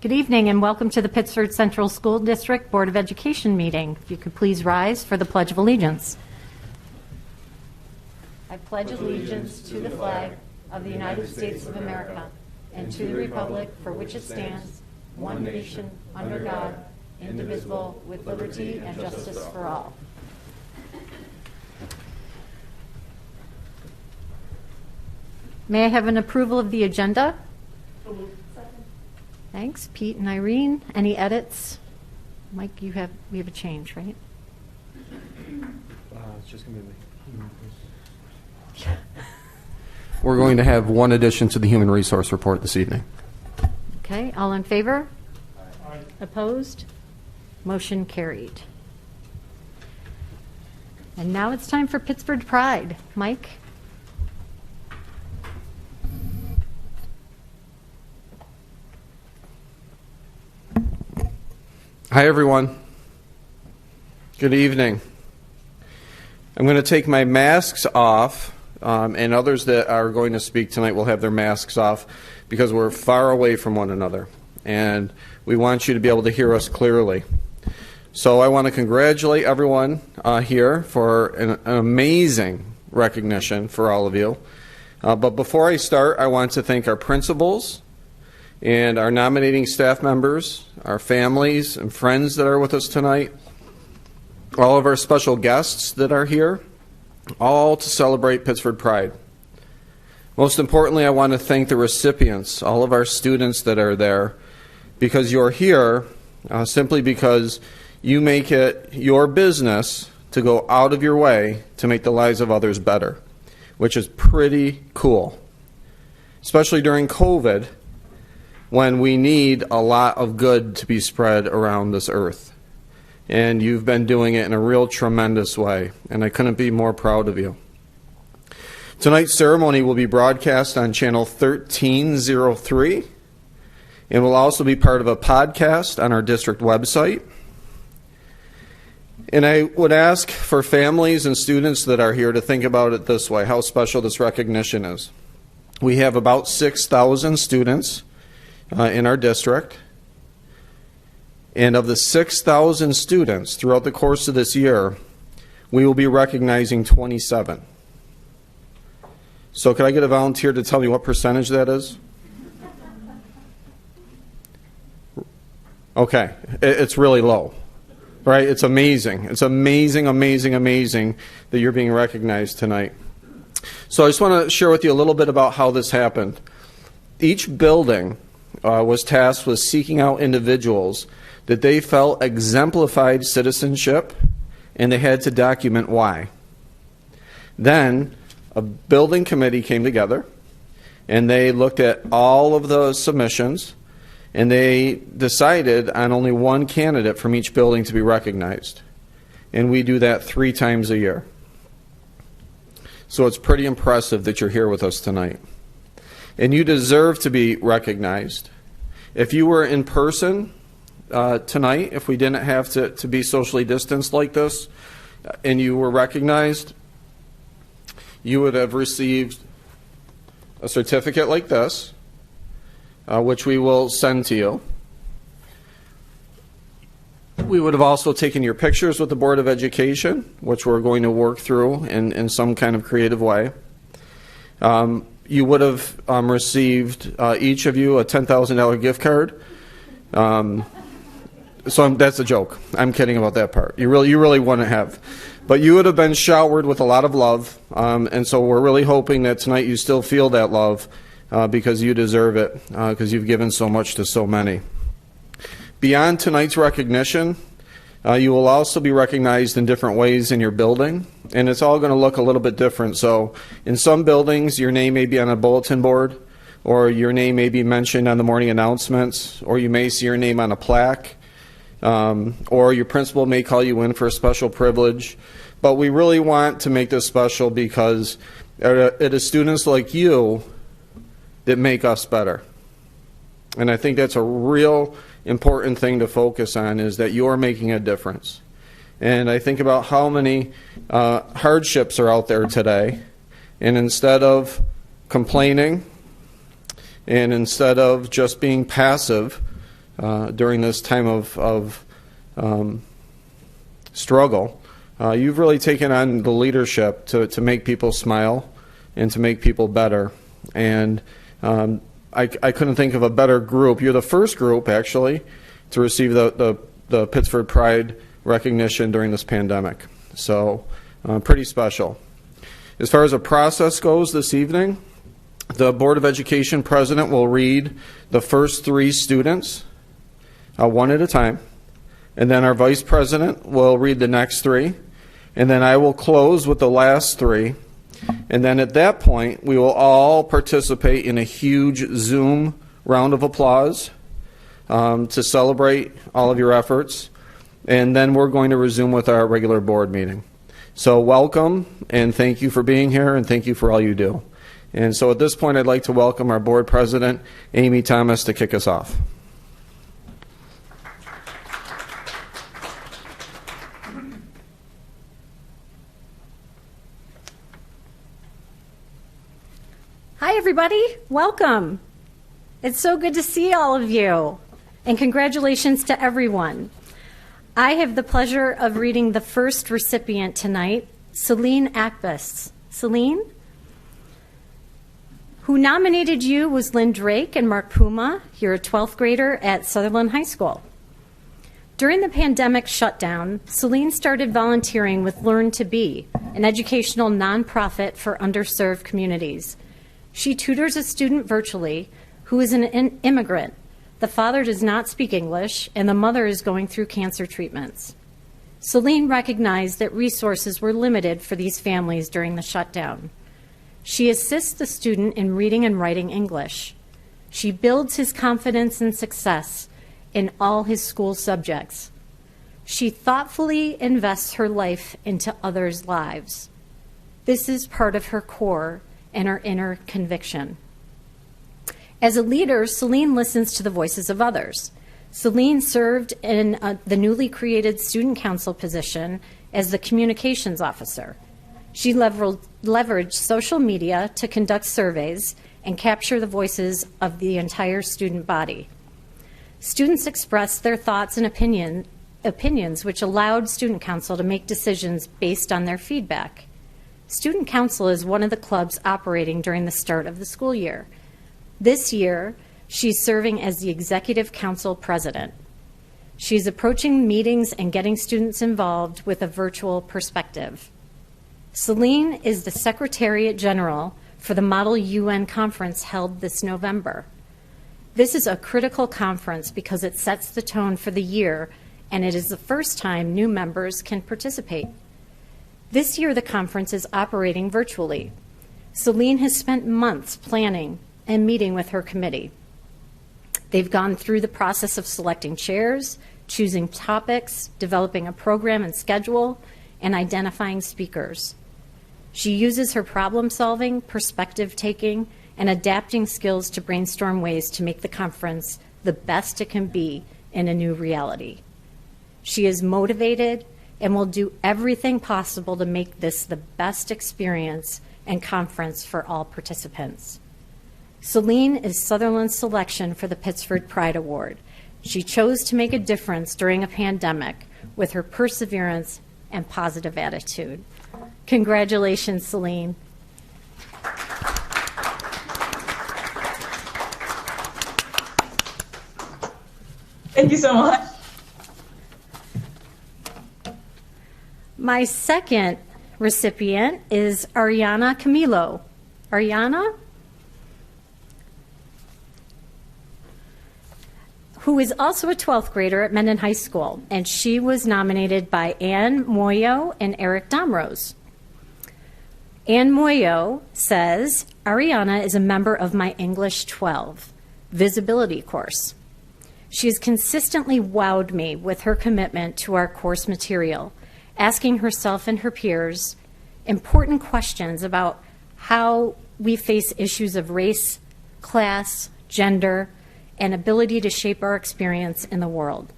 Good evening and welcome to the Pittsburgh Central School District Board of Education meeting. If you could please rise for the Pledge of Allegiance. I pledge allegiance to the flag of the United States of America and to the republic for which it stands, one nation, under God, indivisible, with liberty and justice for all. May I have an approval of the agenda? Thanks, Pete and Irene. Any edits? Mike, we have a change, right? It's just going to be me. We're going to have one addition to the human resource report this evening. Okay, all in favor? Aye. Opposed? Motion carried. And now it's time for Pittsburgh Pride. Mike? Hi, everyone. Good evening. I'm going to take my masks off, and others that are going to speak tonight will have their masks off because we're far away from one another, and we want you to be able to hear us clearly. So I want to congratulate everyone here for an amazing recognition for all of you. But before I start, I want to thank our principals and our nominating staff members, our families and friends that are with us tonight, all of our special guests that are here, all to celebrate Pittsburgh Pride. Most importantly, I want to thank the recipients, all of our students that are there, because you're here simply because you make it your business to go out of your way to make the lives of others better, which is pretty cool, especially during COVID, when we need a lot of good to be spread around this earth. And you've been doing it in a real tremendous way, and I couldn't be more proud of you. Tonight's ceremony will be broadcast on channel 1303 and will also be part of a podcast on our district website. And I would ask for families and students that are here to think about it this way, how special this recognition is. We have about 6,000 students in our district, and of the 6,000 students throughout the course of this year, we will be recognizing 27. So could I get a volunteer to tell me what percentage that is? Okay, it's really low, right? It's amazing. It's amazing, amazing, amazing that you're being recognized tonight. So I just want to share with you a little bit about how this happened. Each building was tasked with seeking out individuals that they felt exemplified citizenship, and they had to document why. Then a building committee came together, and they looked at all of the submissions, and they decided on only one candidate from each building to be recognized. And we do that 3 times a year. So it's pretty impressive that you're here with us tonight. And you deserve to be recognized. If you were in person tonight, if we didn't have to be socially distanced like this, and you were recognized, you would have received a certificate like this, which we will send to you. We would have also taken your pictures with the Board of Education, which we're going to work through in some kind of creative way. You would have received, each of you, a $10,000 gift card. That's a joke. I'm kidding about that part. You really wouldn't have. But you would have been showered with a lot of love, and so we're really hoping that tonight you still feel that love because you deserve it, because you've given so much to so many. Beyond tonight's recognition, you will also be recognized in different ways in your building, and it's all going to look a little bit different. So in some buildings, your name may be on a bulletin board, or your name may be mentioned on the morning announcements, or you may see your name on a plaque, or your principal may call you in for a special privilege. But we really want to make this special because it is students like you that make us better. And I think that's a real important thing to focus on, is that you're making a difference. And I think about how many hardships are out there today, and instead of complaining and instead of just being passive, during this time of struggle. You've really taken on the leadership to make people smile and to make people better. And I couldn't think of a better group. You're the first group, actually, to receive the Pittsburgh Pride recognition during this pandemic. So pretty special. As far as a process goes this evening, the Board of Education president will read the first 3 students one at a time, and then our vice president will read the next 3, and then I will close with the last 3, and then at that point we will all participate in a huge Zoom round of applause to celebrate all of your efforts, and then we're going to resume with our regular board meeting. So welcome, and thank you for being here, and thank you for all you do. And so at this point, I'd like to welcome our board president, Amy Thomas, to kick us off. Hi, everybody. Welcome. It's so good to see all of you, and congratulations to everyone. I have the pleasure of reading the first recipient tonight, Celine Akbis. Celine? Who nominated you was Lynn Drake and Mark Puma. You're a 12th grader at Sutherland High School. During the pandemic shutdown, Celine started volunteering with Learn to Be, an educational nonprofit for underserved communities. She tutors a student virtually who is an immigrant. The father does not speak English, and the mother is going through cancer treatments. Celine recognized that resources were limited for these families during the shutdown. She assists the student in reading and writing English. She builds his confidence and success in all his school subjects. She thoughtfully invests her life into others' lives. This is part of her core and her inner conviction. As a leader, Celine listens to the voices of others. Celine served in the newly created student council position as the communications officer. She leveraged social media to conduct surveys and capture the voices of the entire student body. Students expressed their thoughts and opinions, which allowed Student Council to make decisions based on their feedback. Student Council is one of the clubs operating during the start of the school year. This year, she's serving as the Executive Council President. She's approaching meetings and getting students involved with a virtual perspective. Celine is the Secretariat General for the Model UN Conference held this November. This is a critical conference because it sets the tone for the year, and it is the first time new members can participate. This year, the conference is operating virtually. Celine has spent months planning and meeting with her committee. They've gone through the process of selecting chairs, choosing topics, developing a program and schedule, and identifying speakers. She uses her problem-solving, perspective-taking, and adapting skills to brainstorm ways to make the conference the best it can be in a new reality. She is motivated and will do everything possible to make this the best experience and conference for all participants. Celine is Sutherland's selection for the Pittsburgh Pride Award. She chose to make a difference during a pandemic with her perseverance and positive attitude. Congratulations, Celine. Thank you so much. My second recipient is Ariana Camilo. Ariana, who is also a 12th grader at Mendon High School, and she was nominated by Ann Moyo and Eric Domrose. Ann Moyo says, Ariana is a member of my English 12 visibility course. She has consistently wowed me with her commitment to our course material, asking herself and her peers important questions about how we face issues of race, class, gender, and ability to shape our experience in the world.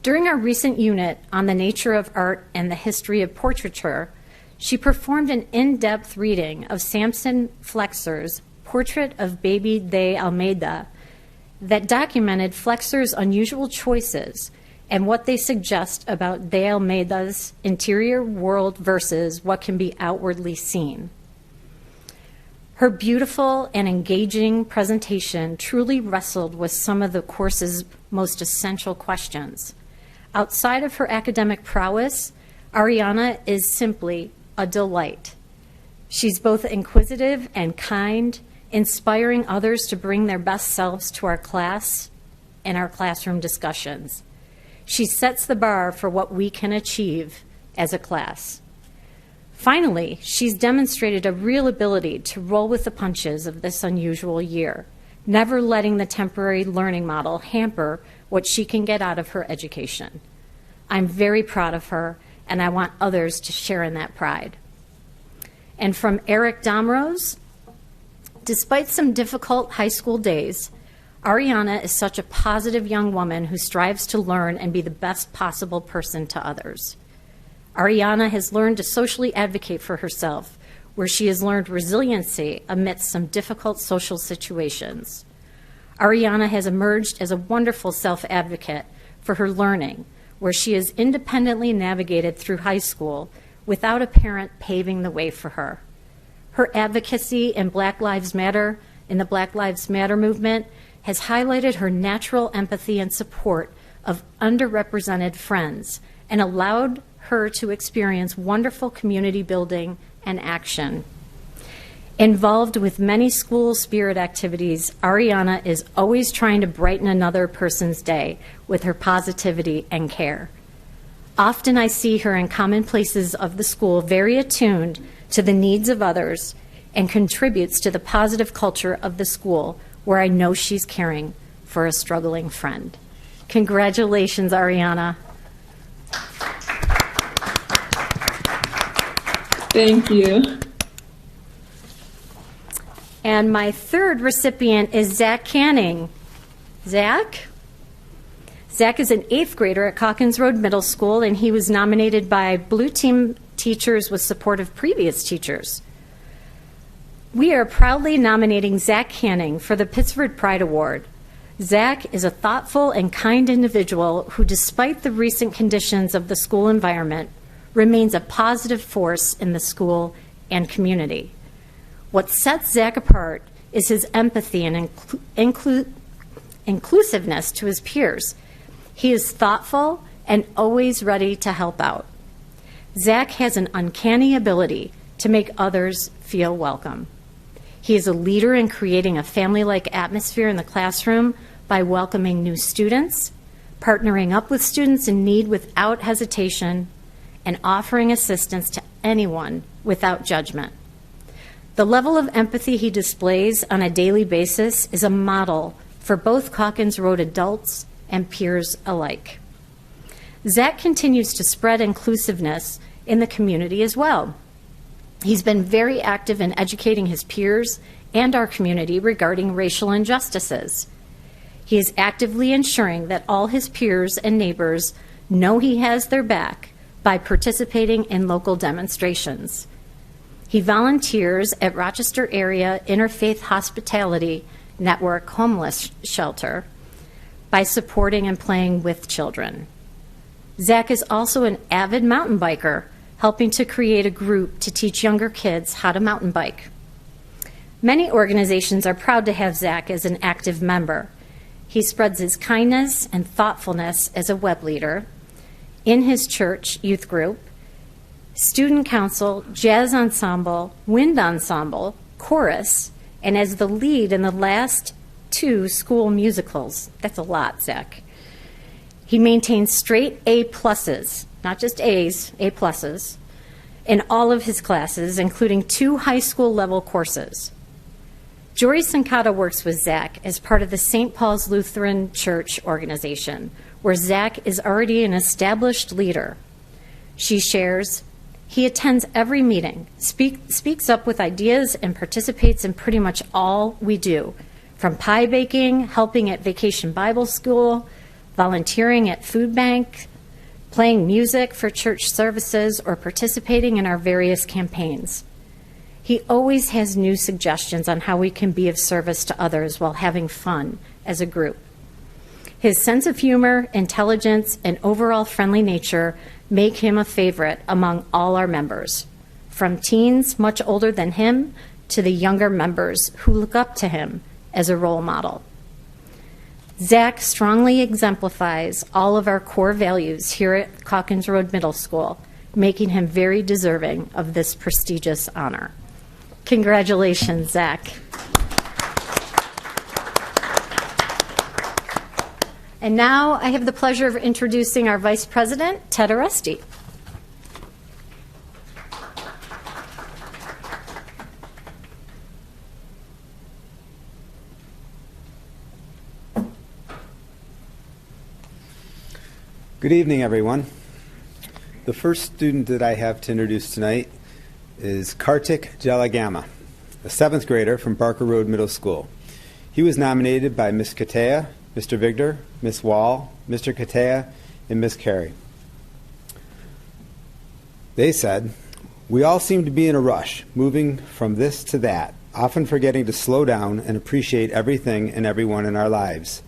During our recent unit on the nature of art and the history of portraiture, she performed an in-depth reading of Samson Flexer's Portrait of Baby de Almeida that documented Flexer's unusual choices and what they suggest about De Almeida's interior world versus what can be outwardly seen. Her beautiful and engaging presentation truly wrestled with some of the course's most essential questions. Outside of her academic prowess, Ariana is simply a delight. She's both inquisitive and kind, inspiring others to bring their best selves to our class and our classroom discussions. She sets the bar for what we can achieve as a class. Finally, she's demonstrated a real ability to roll with the punches of this unusual year, never letting the temporary learning model hamper what she can get out of her education. I'm very proud of her, and I want others to share in that pride. And from Eric Domrose, despite some difficult high school days, Ariana is such a positive young woman who strives to learn and be the best possible person to others. Ariana has learned to socially advocate for herself, where she has learned resiliency amidst some difficult social situations. Ariana has emerged as a wonderful self-advocate for her learning, where she has independently navigated through high school without a parent paving the way for her. Her advocacy in the Black Lives Matter movement has highlighted her natural empathy and support of underrepresented friends and allowed her to experience wonderful community building and action. Involved with many school spirit activities, Ariana is always trying to brighten another person's day with her positivity and care. Often I see her in common places of the school, very attuned to the needs of others, and contributes to the positive culture of the school, where I know she's caring for a struggling friend. Congratulations, Ariana. Thank you. And my third recipient is Zach Canning. Zach? Zach is an 8th grader at Calkins Road Middle School, and he was nominated by Blue Team teachers with support of previous teachers. We are proudly nominating Zach Canning for the Pittsburgh Pride Award. Zach is a thoughtful and kind individual who, despite the recent conditions of the school environment, remains a positive force in the school and community. What sets Zach apart is his empathy and inclusiveness to his peers. He is thoughtful and always ready to help out. Zach has an uncanny ability to make others feel welcome. He is a leader in creating a family-like atmosphere in the classroom by welcoming new students, partnering up with students in need without hesitation, and offering assistance to anyone without judgment. The level of empathy he displays on a daily basis is a model for both Calkins Road adults and peers alike. Zach continues to spread inclusiveness in the community as well. He's been very active in educating his peers and our community regarding racial injustices. He is actively ensuring that all his peers and neighbors know he has their back by participating in local demonstrations. He volunteers at Rochester Area Interfaith Hospitality Network Homeless Shelter by supporting and playing with children. Zach is also an avid mountain biker, helping to create a group to teach younger kids how to mountain bike. Many organizations are proud to have Zach as an active member. He spreads his kindness and thoughtfulness as a web leader in his church youth group, student council, jazz ensemble, wind ensemble, chorus, and as the lead in the last 2 school musicals. That's a lot, Zach. He maintains straight A pluses, not just A's, A pluses, in all of his classes, including 2 high school level courses. Jory Sincata works with Zach as part of the St. Paul's Lutheran Church organization, where Zach is already an established leader. She shares, he attends every meeting, speaks up with ideas, and participates in pretty much all we do, from pie baking, helping at Vacation Bible School, volunteering at food bank, playing music for church services, or participating in our various campaigns. He always has new suggestions on how we can be of service to others while having fun as a group. His sense of humor, intelligence, and overall friendly nature make him a favorite among all our members, from teens much older than him to the younger members who look up to him as a role model. Zach strongly exemplifies all of our core values here at Calkins Road Middle School, making him very deserving of this prestigious honor. Congratulations, Zach. And now I have the pleasure of introducing our Vice President, Ted Oresti. Good evening, everyone. The first student that I have to introduce tonight is Kartikjalagama, a 7th grader from Barker Road Middle School. He was nominated by Ms. Katea, Mr. Vigdor, Ms. Wall, Mr. Katea, and Ms. Carey. They said, "We all seem to be in a rush, moving from this to that, often forgetting to slow down and appreciate everything and everyone in our lives.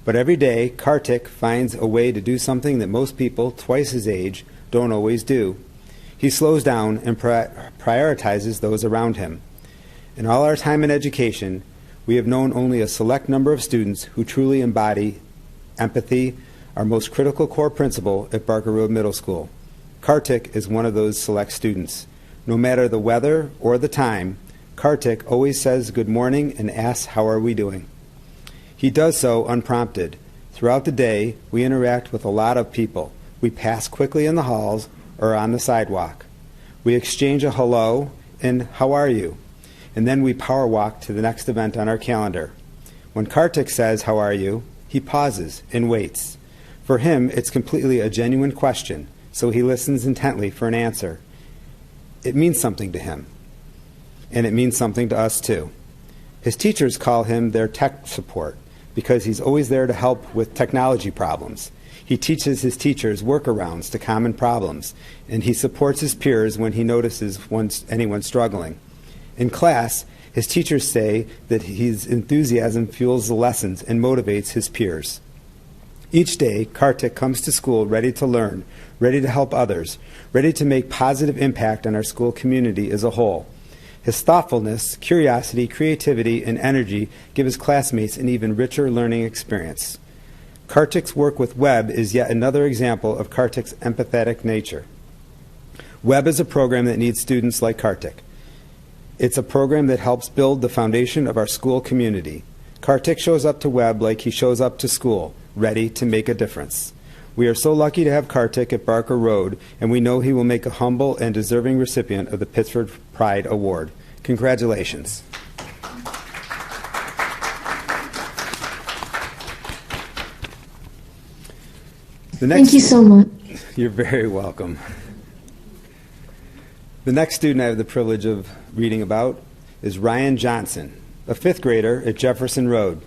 But every day, Kartik finds a way to do something that most people twice his age don't always do. He slows down and prioritizes those around him. In all our time in education, we have known only a select number of students who truly embody empathy, our most critical core principle at Barker Road Middle School. Kartik is one of those select students. No matter the weather or the time, Kartik always says good morning and asks how are we doing. He does so unprompted. Throughout the day, we interact with a lot of people. We pass quickly in the halls or on the sidewalk. We exchange a hello and how are you? And then we power walk to the next event on our calendar. When Kartik says, how are you? He pauses and waits. For him, it's completely a genuine question, so he listens intently for an answer. It means something to him, and it means something to us too. His teachers call him their tech support because he's always there to help with technology problems. He teaches his teachers workarounds to common problems, and he supports his peers when he notices anyone struggling. In class, his teachers say that his enthusiasm fuels the lessons and motivates his peers. Each day, Kartik comes to school ready to learn, ready to help others, ready to make positive impact on our school community as a whole. His thoughtfulness, curiosity, creativity, and energy give his classmates an even richer learning experience. Kartik's work with Webb is yet another example of Kartik's empathetic nature. Webb is a program that needs students like Kartik. It's a program that helps build the foundation of our school community. Kartik shows up to Webb like he shows up to school, ready to make a difference. We are so lucky to have Kartik at Barker Road, and we know he will make a humble and deserving recipient of the Pittsburgh Pride Award. Congratulations. Thank you so much. You're very welcome. The next student I have the privilege of reading about is Ryan Johnson, a 5th grader at Jefferson Road.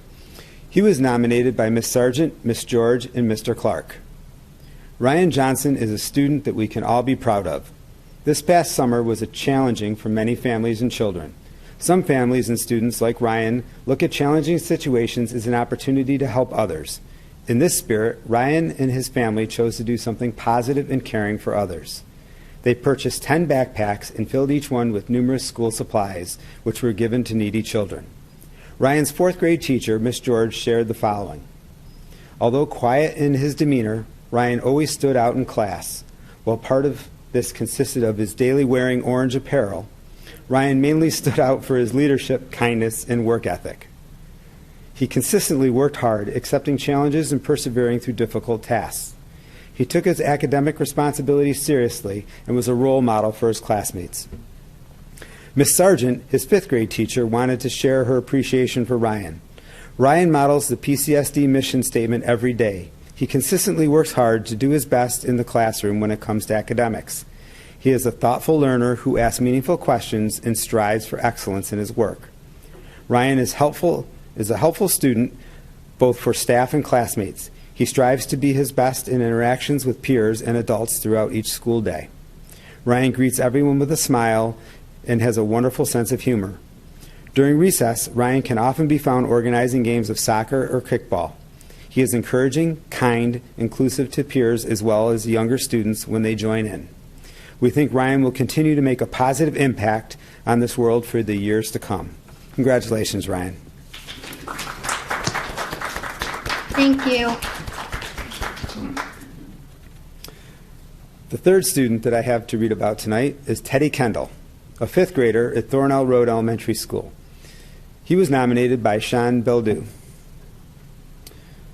He was nominated by Miss Sargent, Miss George, and Mr. Clark. Ryan Johnson is a student that we can all be proud of. This past summer was challenging for many families and children. Some families and students like Ryan look at challenging situations as an opportunity to help others. In this spirit, Ryan and his family chose to do something positive and caring for others. They purchased 10 backpacks and filled each one with numerous school supplies, which were given to needy children. Ryan's 4th grade teacher, Miss George, shared the following. Although quiet in his demeanor, Ryan always stood out in class. While part of this consisted of his daily wearing orange apparel, Ryan mainly stood out for his leadership, kindness, and work ethic. He consistently worked hard, accepting challenges and persevering through difficult tasks. He took his academic responsibilities seriously and was a role model for his classmates. Miss Sargent, his 5th grade teacher, wanted to share her appreciation for Ryan. Ryan models the PCSD mission statement every day. He consistently works hard to do his best in the classroom when it comes to academics. He is a thoughtful learner who asks meaningful questions and strives for excellence in his work. Ryan is a helpful student both for staff and classmates. He strives to be his best in interactions with peers and adults throughout each school day. Ryan greets everyone with a smile and has a wonderful sense of humor. During recess, Ryan can often be found organizing games of soccer or kickball. He is encouraging, kind, inclusive to peers as well as younger students when they join in. We think Ryan will continue to make a positive impact on this world for the years to come. Congratulations, Ryan. Thank you. The third student that I have to read about tonight is Teddy Kendall, a fifth grader at Thornell Road Elementary School. He was nominated by Sean Beldew.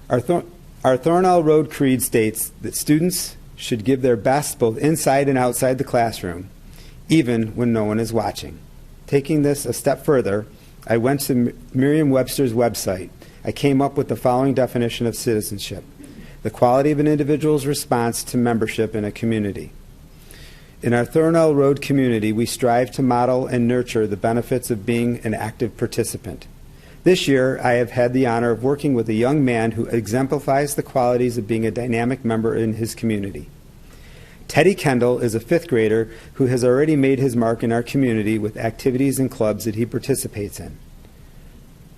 Our Thornell Road Creed states that students should give their best both inside and outside the classroom, even when no one is watching. Taking this a step further, I went to Merriam-Webster's website. I came up with the following definition of citizenship: the quality of an individual's response to membership in a community. In our Thornell Road community, we strive to model and nurture the benefits of being an active participant. This year, I have had the honor of working with a young man who exemplifies the qualities of being a dynamic member in his community. Teddy Kendall is a fifth grader who has already made his mark in our community with activities and clubs that he participates in.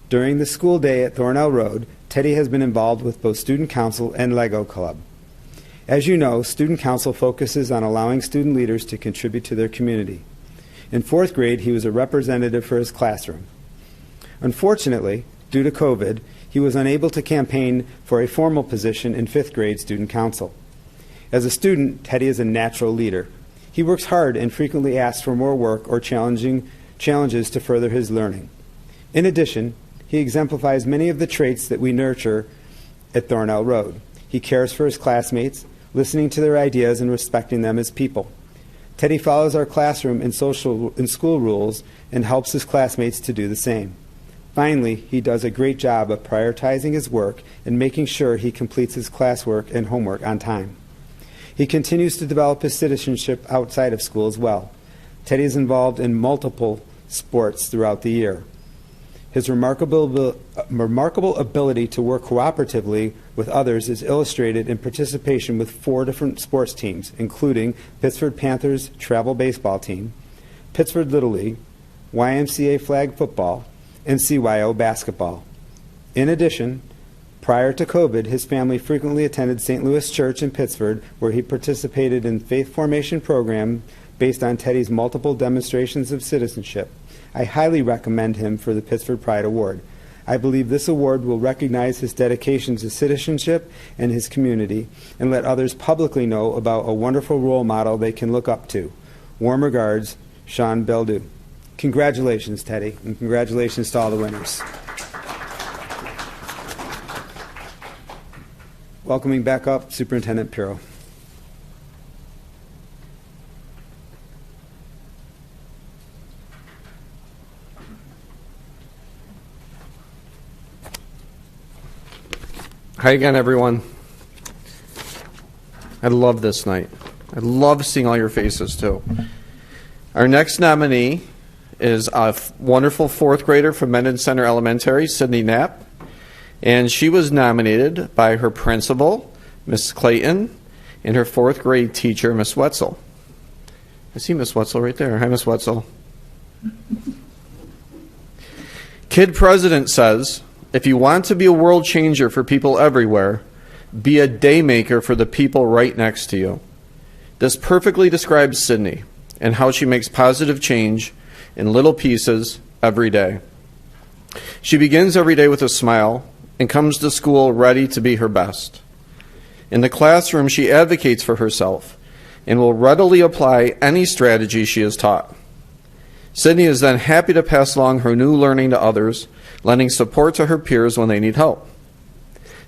During the school day at Thornell Road, Teddy has been involved with both Student Council and Lego Club. As you know, Student Council focuses on allowing student leaders to contribute to their community. In fourth grade, he was a representative for his classroom. Unfortunately, due to COVID, he was unable to campaign for a formal position in fifth grade Student Council. As a student, Teddy is a natural leader. He works hard and frequently asks for more work or challenges to further his learning. In addition, he exemplifies many of the traits that we nurture at Thornell Road. He cares for his classmates, listening to their ideas and respecting them as people. Teddy follows our classroom and school rules and helps his classmates to do the same. Finally, he does a great job of prioritizing his work and making sure he completes his classwork and homework on time. He continues to develop his citizenship outside of school as well. Teddy is involved in multiple sports throughout the year. His remarkable ability to work cooperatively with others is illustrated in participation with 4 different sports teams, including Pittsburgh Panthers travel baseball team, Pittsburgh Little League, YMCA flag football, and CYO basketball. In addition, prior to COVID, his family frequently attended St. Louis Church in Pittsburgh, where he participated in faith formation program based on Teddy's multiple demonstrations of citizenship. I highly recommend him for the Pittsburgh Pride Award. I believe this award will recognize his dedication to citizenship and his community and let others publicly know about a wonderful role model they can look up to. Warm regards, Sean Beldew. Congratulations, Teddy, and congratulations to all the winners. Welcoming back up, Superintendent Pirro. Hi again, everyone. I love this night. I love seeing all your faces, too. Our next nominee is a wonderful fourth grader from Mendon Center Elementary, Sydney Knapp. And she was nominated by her principal, Miss Clayton, and her fourth grade teacher, Miss Wetzel. I see Miss Wetzel right there. Hi, Miss Wetzel. Kid President says, if you want to be a world changer for people everywhere, be a day maker for the people right next to you. This perfectly describes Sydney and how she makes positive change in little pieces every day. She begins every day with a smile and comes to school ready to be her best. In the classroom, she advocates for herself and will readily apply any strategy she is taught. Sydney is then happy to pass along her new learning to others, lending support to her peers when they need help.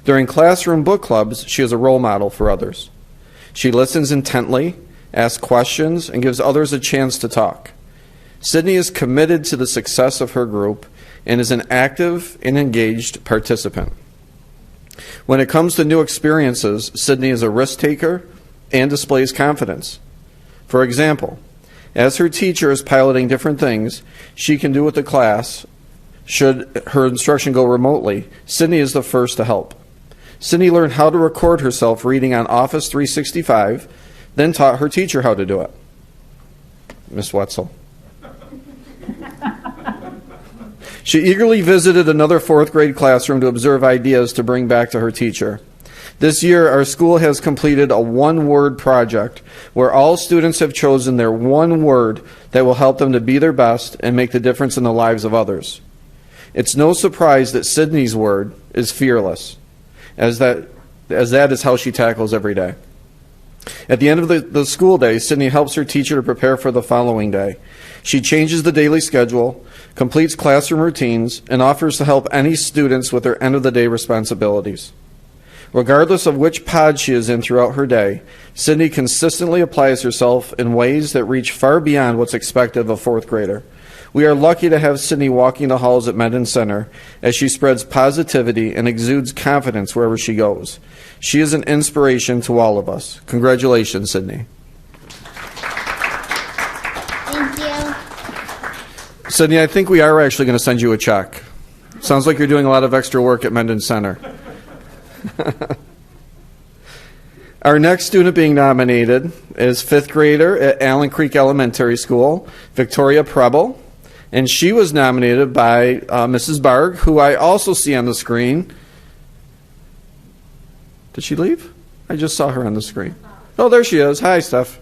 During classroom book clubs, she is a role model for others. She listens intently, asks questions, and gives others a chance to talk. Sydney is committed to the success of her group and is an active and engaged participant. When it comes to new experiences, Sydney is a risk taker and displays confidence. For example, as her teacher is piloting different things she can do with the class, should her instruction go remotely, Sydney is the first to help. Sydney learned how to record herself reading on Office 365, then taught her teacher how to do it. Miss Wetzel. She eagerly visited another fourth grade classroom to observe ideas to bring back to her teacher. This year, our school has completed a one-word project where all students have chosen their one word that will help them to be their best and make the difference in the lives of others. It's no surprise that Sydney's word is fearless, as that is how she tackles every day. At the end of the school day, Sydney helps her teacher to prepare for the following day. She changes the daily schedule, completes classroom routines, and offers to help any students with their end-of-the-day responsibilities. Regardless of which pod she is in throughout her day, Sydney consistently applies herself in ways that reach far beyond what's expected of a fourth grader. We are lucky to have Sydney walking the halls at Mendon Center as she spreads positivity and exudes confidence wherever she goes. She is an inspiration to all of us. Congratulations, Sydney. Thank you. Sydney, I think we are actually going to send you a check. Sounds like you're doing a lot of extra work at Mendon Center. Our next student being nominated is fifth grader at Allen Creek Elementary School, Victoria Preble, and she was nominated by Mrs. Barg, who I also see on the screen. Did she leave? I just saw her on the screen. Oh, there she is. Hi, Steph.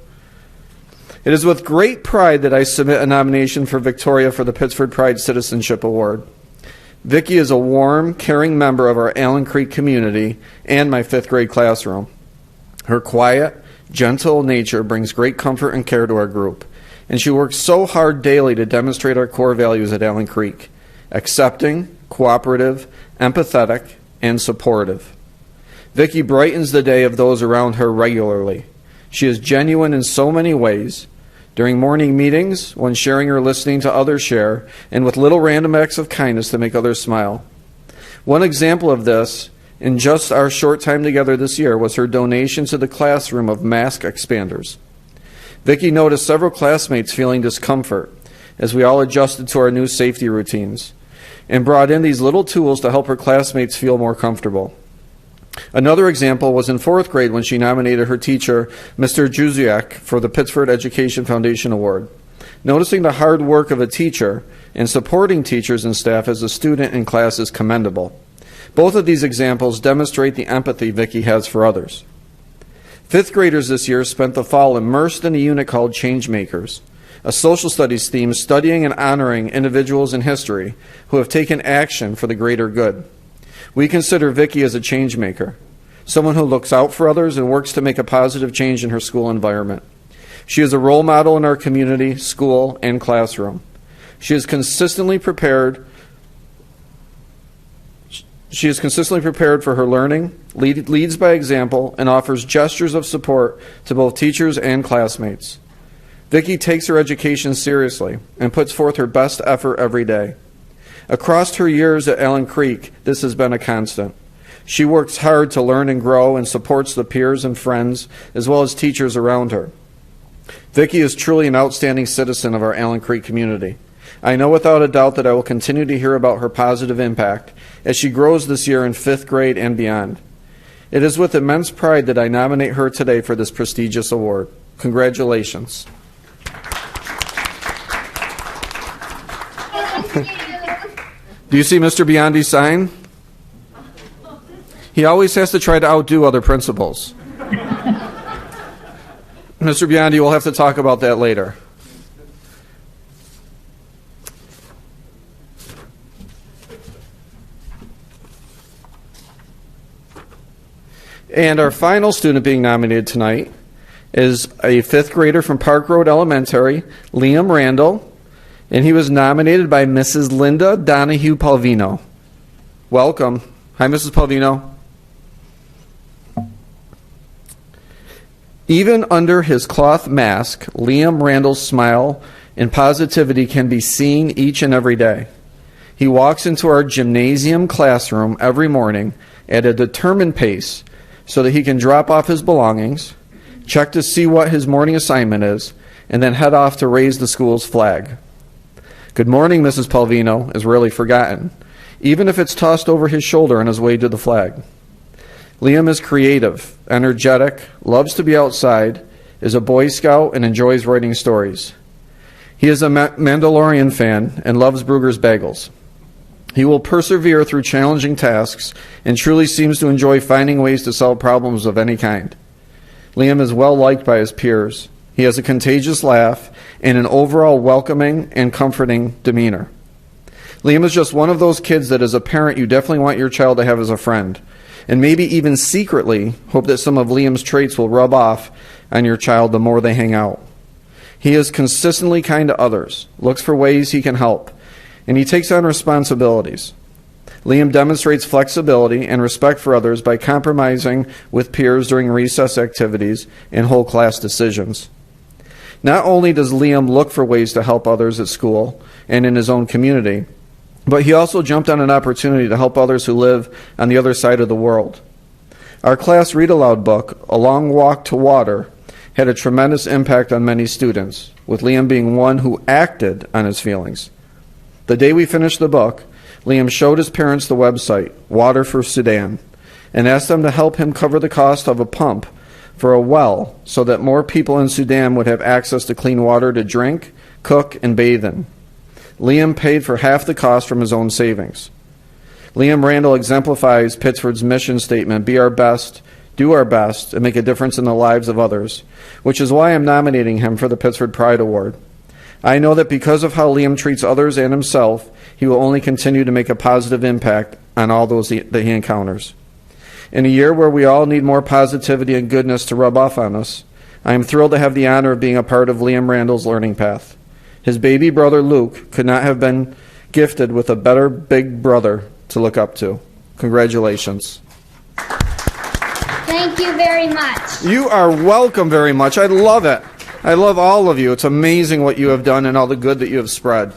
It is with great pride that I submit a nomination for Victoria for the Pittsburgh Pride Citizenship Award. Vicki is a warm, caring member of our Allen Creek community and my fifth grade classroom. Her quiet, gentle nature brings great comfort and care to our group, and she works so hard daily to demonstrate our core values at Allen Creek: accepting, cooperative, empathetic, and supportive. Vicki brightens the day of those around her regularly. She is genuine in so many ways. During morning meetings, when sharing or listening to others share, and with little random acts of kindness to make others smile. One example of this, in just our short time together this year, was her donation to the classroom of mask expanders. Vicki noticed several classmates feeling discomfort as we all adjusted to our new safety routines, and brought in these little tools to help her classmates feel more comfortable. Another example was in fourth grade when she nominated her teacher, Mr. Juziak, for the Pittsburgh Education Foundation Award. Noticing the hard work of a teacher and supporting teachers and staff as a student in class is commendable. Both of these examples demonstrate the empathy Vicki has for others. Fifth graders this year spent the fall immersed in a unit called Changemakers, a social studies theme studying and honoring individuals in history who have taken action for the greater good. We consider Vicki as a change maker, someone who looks out for others and works to make a positive change in her school environment. She is a role model in our community, school, and classroom. She is consistently prepared for her learning, leads by example, and offers gestures of support to both teachers and classmates. Vicki takes her education seriously and puts forth her best effort every day. Across her years at Allen Creek, this has been a constant. She works hard to learn and grow and supports the peers and friends as well as teachers around her. Vicki is truly an outstanding citizen of our Allen Creek community. I know without a doubt that I will continue to hear about her positive impact as she grows this year in fifth grade and beyond. It is with immense pride that I nominate her today for this prestigious award. Congratulations. Do you see Mr. Biondi's sign? He always has to try to outdo other principals. Mr. Biondi, we'll have to talk about that later. And our final student being nominated tonight is a fifth grader from Park Road Elementary, Liam Randall, and he was nominated by Mrs. Linda Donahue Palvino. Welcome. Hi, Mrs. Palvino. Even under his cloth mask, Liam Randall's smile and positivity can be seen each and every day. He walks into our gymnasium classroom every morning at a determined pace so that he can drop off his belongings, check to see what his morning assignment is, and then head off to raise the school's flag. Good morning, Mrs. Palvino, is rarely forgotten, even if it's tossed over his shoulder on his way to the flag. Liam is creative, energetic, loves to be outside, is a Boy Scout, and enjoys writing stories. He is a Mandalorian fan and loves Bruegger's bagels. He will persevere through challenging tasks and truly seems to enjoy finding ways to solve problems of any kind. Liam is well liked by his peers. He has a contagious laugh and an overall welcoming and comforting demeanor. Liam is just one of those kids that as a parent you definitely want your child to have as a friend, and maybe even secretly hope that some of Liam's traits will rub off on your child the more they hang out. He is consistently kind to others, looks for ways he can help, and he takes on responsibilities. Liam demonstrates flexibility and respect for others by compromising with peers during recess activities and whole class decisions. Not only does Liam look for ways to help others at school and in his own community, but he also jumped on an opportunity to help others who live on the other side of the world. Our class read-aloud book, A Long Walk to Water, had a tremendous impact on many students, with Liam being one who acted on his feelings. The day we finished the book, Liam showed his parents the website, Water for Sudan, and asked them to help him cover the cost of a pump for a well so that more people in Sudan would have access to clean water to drink, cook, and bathe in. Liam paid for half the cost from his own savings. Liam Randall exemplifies Pittsburgh's mission statement, be our best, do our best, and make a difference in the lives of others, which is why I'm nominating him for the Pittsburgh Pride Award. I know that because of how Liam treats others and himself, he will only continue to make a positive impact on all those that he encounters. In a year where we all need more positivity and goodness to rub off on us, I am thrilled to have the honor of being a part of Liam Randall's learning path. His baby brother Luke could not have been gifted with a better big brother to look up to. Congratulations. Thank you very much. You are welcome very much. I love it. I love all of you. It's amazing what you have done and all the good that you have spread.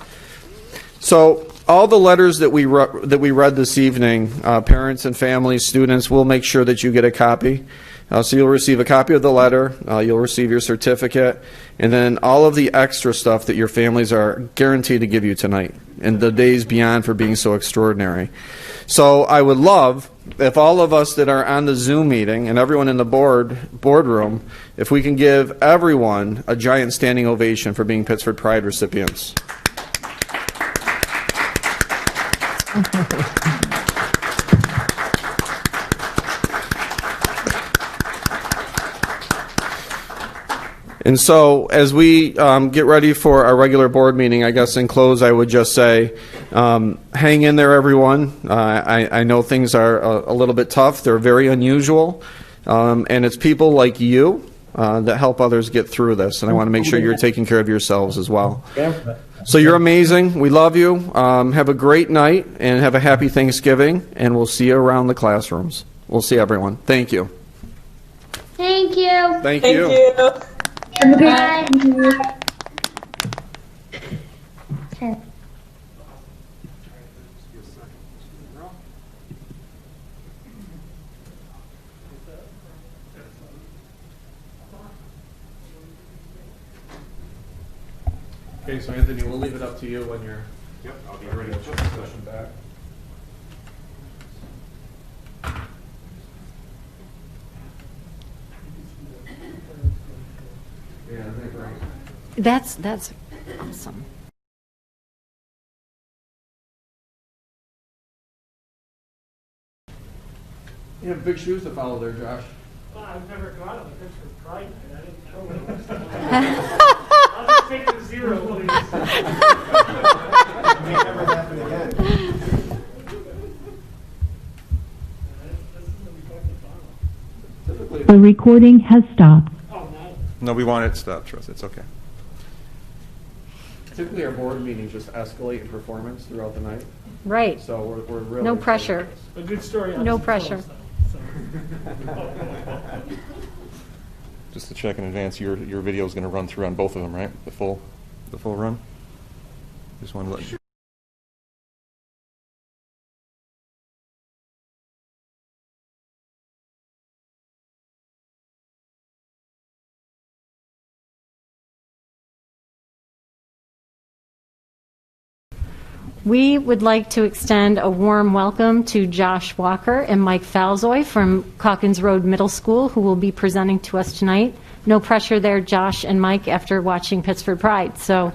So all the letters that we read this evening, parents and families, students, we'll make sure that you get a copy. So you'll receive a copy of the letter, you'll receive your certificate, and then all of the extra stuff that your families are guaranteed to give you tonight and the days beyond for being so extraordinary. So I would love if all of us that are on the Zoom meeting and everyone in the boardroom, if we can give everyone a giant standing ovation for being Pittsburgh Pride recipients. And so as we get ready for our regular board meeting, I guess in close I would just say, hang in there, everyone. I know things are a little bit tough. They're very unusual. And it's people like you that help others get through this. And I want to make sure you're taking care of yourselves as well. So you're amazing. We love you. Have a great night and have a happy Thanksgiving. And we'll see you around the classrooms. We'll see everyone. Thank you. Thank you. Thank you. Bye. Okay. Okay, so Anthony, we'll leave it up to you when you're I'll be ready to put the session back. Yeah, I think right. That's awesome. You have big shoes to follow there, Josh. Well, I've never gone on the Pittsburgh Pride night. I didn't know what it was. I'll just take the 0, please. It may never happen again. The recording has stopped. Oh, no. No, we want it to stop, trust. It's okay. Typically, our board meetings just escalate in performance throughout the night. Right. So we're really No pressure. A good story. On No some pressure. clothes, though, so. Just to check in advance, your video is going to run through on both of them, right? The full run. Just want to let you. We would like to extend a warm welcome to Josh Walker and Mike Falzoy from Calkins Road Middle School, who will be presenting to us tonight. No pressure there, Josh and Mike, after watching Pittsburgh Pride. So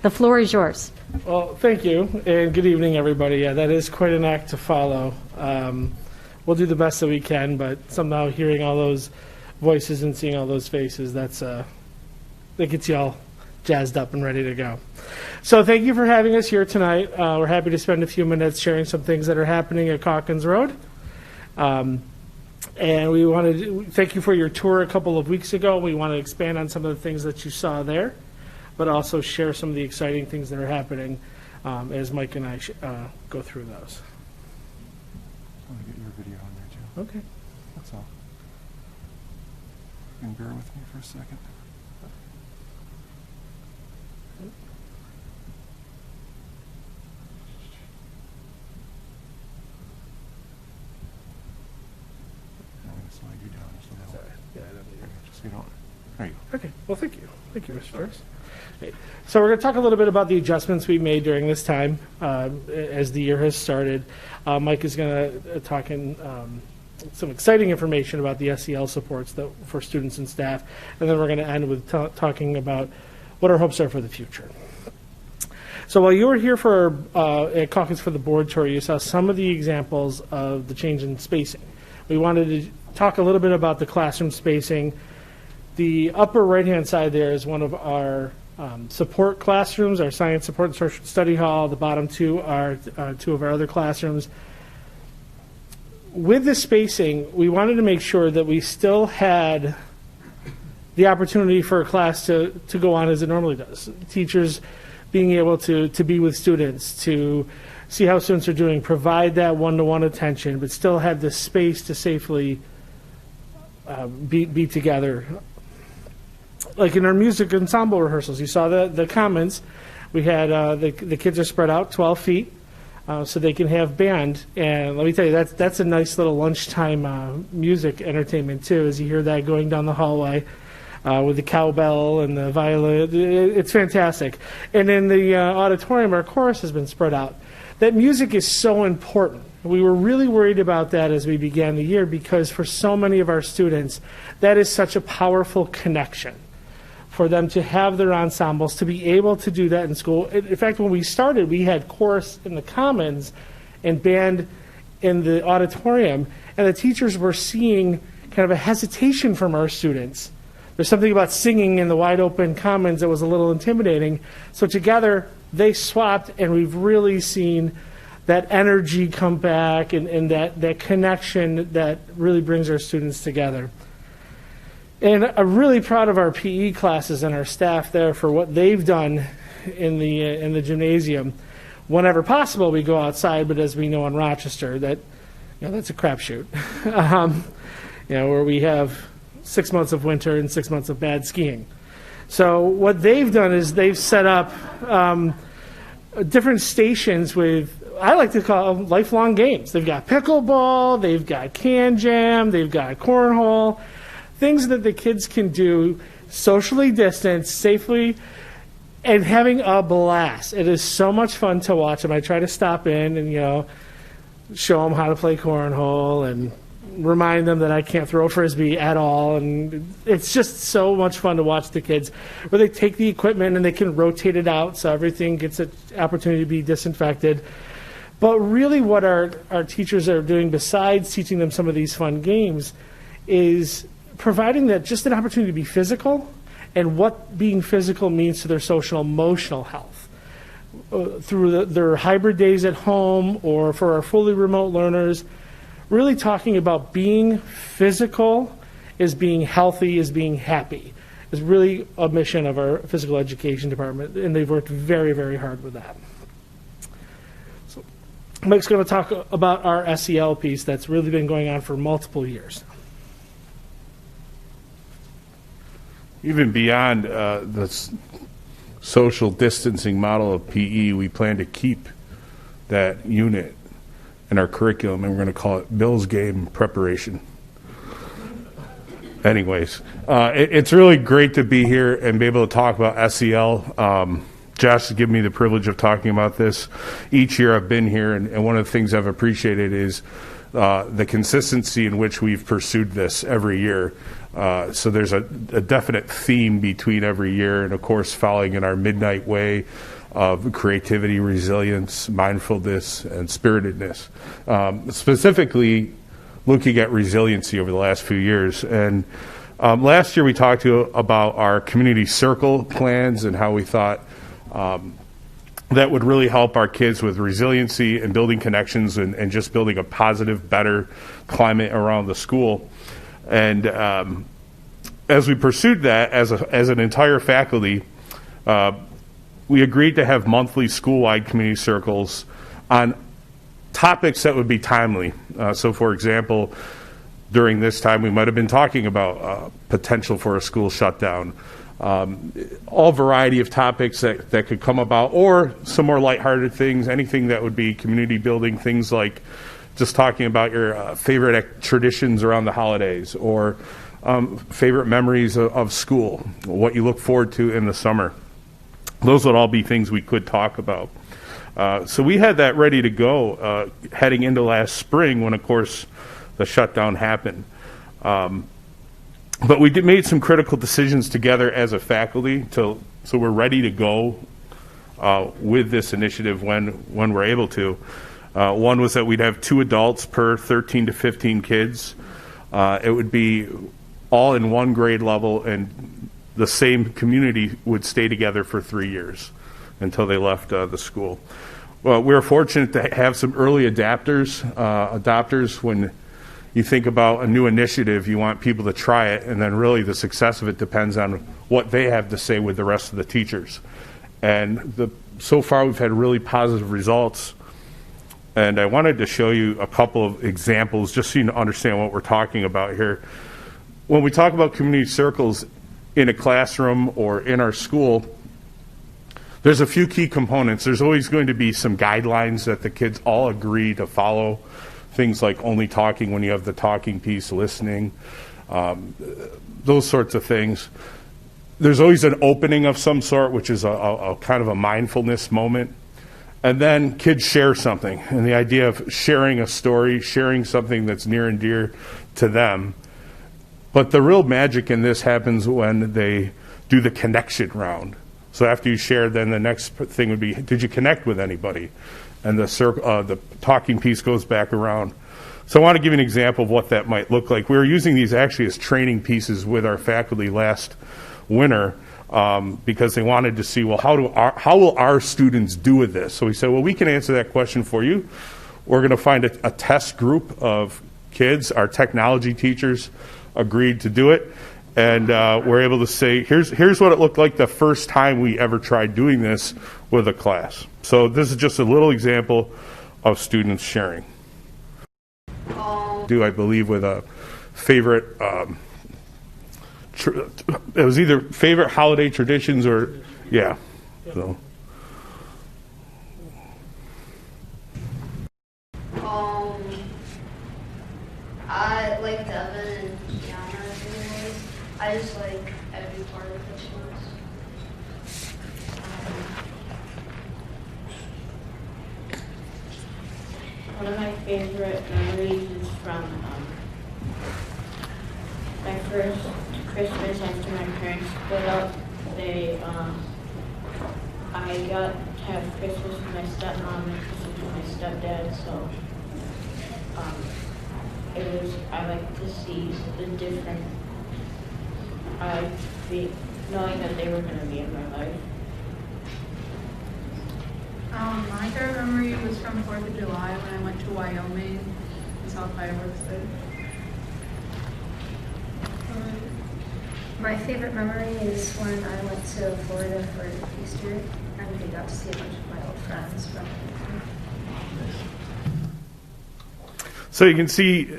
The floor is yours. Well, thank you, and good evening, everybody. Yeah, that is quite an act to follow. We'll do the best that we can, but somehow hearing all those voices and seeing all those faces, that gets you all jazzed up and ready to go. So thank you for having us here tonight. We're happy to spend a few minutes sharing some things that are happening at Calkins Road. And we wanted to thank you for your tour a couple of weeks ago. We want to expand on some of the things that you saw there, but also share some of the exciting things that are happening as Mike and I go through those. I want to get your video on there, too. Okay. That's all. You can bear with me for a second. I'm going to slide you down just a little. Sorry. Yeah, I don't need it. Just so you don't. There you go. Okay. Well, thank you. Thank you, Mr. Ferris. Okay. So we're going to talk a little bit about the adjustments we made during this time as the year has started. Mike is going to talk in some exciting information about the SEL supports for students and staff, and then we're going to end with talking about what our hopes are for the future. So while you were here for at Calkins for the board tour, you saw some of the examples of the change in spacing. We wanted to talk a little bit about the classroom spacing. The upper right-hand side there is one of our support classrooms, our science support and social study hall. The bottom two are two of our other classrooms. With the spacing, we wanted to make sure that we still had the opportunity for a class to go on as it normally does. Teachers being able to be with students, to see how students are doing, provide that one-to-one attention, but still have the space to safely be together. Like in our music ensemble rehearsals, you saw the commons. We had the kids are spread out 12 feet so they can have band. And let me tell you, that's a nice little lunchtime music entertainment too, as you hear that going down the hallway with the cowbell and the violin. It's fantastic. And in the auditorium, our chorus has been spread out. That music is so important. We were really worried about that as we began the year because for so many of our students, that is such a powerful connection for them to have their ensembles, to be able to do that in school. In fact, when we started, we had chorus in the commons and band in the auditorium, and the teachers were seeing kind of a hesitation from our students. There's something about singing in the wide open commons that was a little intimidating. So together, they swapped, and we've really seen that energy come back and that connection that really brings our students together. And I'm really proud of our PE classes and our staff there for what they've done in the gymnasium. Whenever possible, we go outside, but as we know in Rochester, that's a crapshoot. Where we have 6 months of winter and 6 months of bad skiing. So what they've done is they've set up different stations with, I like to call them lifelong games. They've got pickleball, they've got can jam, they've got cornhole, things that the kids can do socially distanced, safely, and having a blast. It is so much fun to watch them. I try to stop in and, show them how to play cornhole and remind them that I can't throw a Frisbee at all. And it's just so much fun to watch the kids where they take the equipment and they can rotate it out so everything gets an opportunity to be disinfected. But really what our teachers are doing besides teaching them some of these fun games is providing that just an opportunity to be physical and what being physical means to their social emotional health. Through their hybrid days at home or for our fully remote learners, really talking about being physical is being healthy, is being happy, is really a mission of our physical education department, and they've worked very, very hard with that. So Mike's going to talk about our SEL piece that's really been going on for multiple years. Even beyond the social distancing model of PE, we plan to keep that unit in our curriculum, and we're going to call it Bill's Game Preparation. Anyways, it's really great to be here and be able to talk about SEL. Josh has given me the privilege of talking about this each year I've been here, and one of the things I've appreciated is the consistency in which we've pursued this every year. So there's a definite theme between every year, and of course following in our midnight way of creativity, resilience, mindfulness, and spiritedness. Specifically looking at resiliency over the last few years. And last year we talked to you about our community circle plans and how we thought that would really help our kids with resiliency and building connections and just building a positive, better climate around the school. And as we pursued that as an entire faculty, we agreed to have monthly school-wide community circles on topics that would be timely. So for example, during this time we might have been talking about potential for a school shutdown, all variety of topics that could come about, or some more lighthearted things, anything that would be community building, things like just talking about your favorite traditions around the holidays, or favorite memories of school, what you look forward to in the summer. Those would all be things we could talk about. So we had that ready to go heading into last spring when, of course, the shutdown happened. But we made some critical decisions together as a faculty, so we're ready to go with this initiative when we're able to. One was that we'd have 2 adults per 13 to 15 kids. It would be all in one grade level, and the same community would stay together for 3 years until they left the school. Well, we were fortunate to have some early adopters. When you think about a new initiative, you want people to try it, and then really the success of it depends on what they have to say with the rest of the teachers. And so far we've had really positive results. And I wanted to show you a couple of examples just so you understand what we're talking about here. When we talk about community circles in a classroom or in our school, there's a few key components. There's always going to be some guidelines that the kids all agree to follow. Things like only talking when you have the talking piece, listening, those sorts of things. There's always an opening of some sort, which is a kind of a mindfulness moment. And then kids share something. And the idea of sharing a story, sharing something that's near and dear to them. But the real magic in this happens when they do the connection round. So after you share, then the next thing would be, did you connect with anybody? And the talking piece goes back around. So I want to give you an example of what that might look like. We were using these actually as training pieces with our faculty last winter because they wanted to see, well, how will our students do with this? So we said, well, we can answer that question for you. We're going to find a test group of kids. Our technology teachers agreed to do it. And we're able to say, here's what it looked like the first time we ever tried doing this with a class. So this is just a little example of students sharing. I believe with a favorite, it was either favorite holiday traditions or, yeah. So. I like Devin and Gianna anyways. I just like every part of Christmas. One of my favorite memories is from my first Christmas after my parents split up. I got to have Christmas with my stepmom and Christmas with my stepdad, so I like to see the different, knowing that they were going to be in my life. My favorite memory was from 4th of July when I went to Wyoming and saw fireworks there. My favorite memory is when I went to Florida for Easter and we got to see a bunch of my old friends from So you can see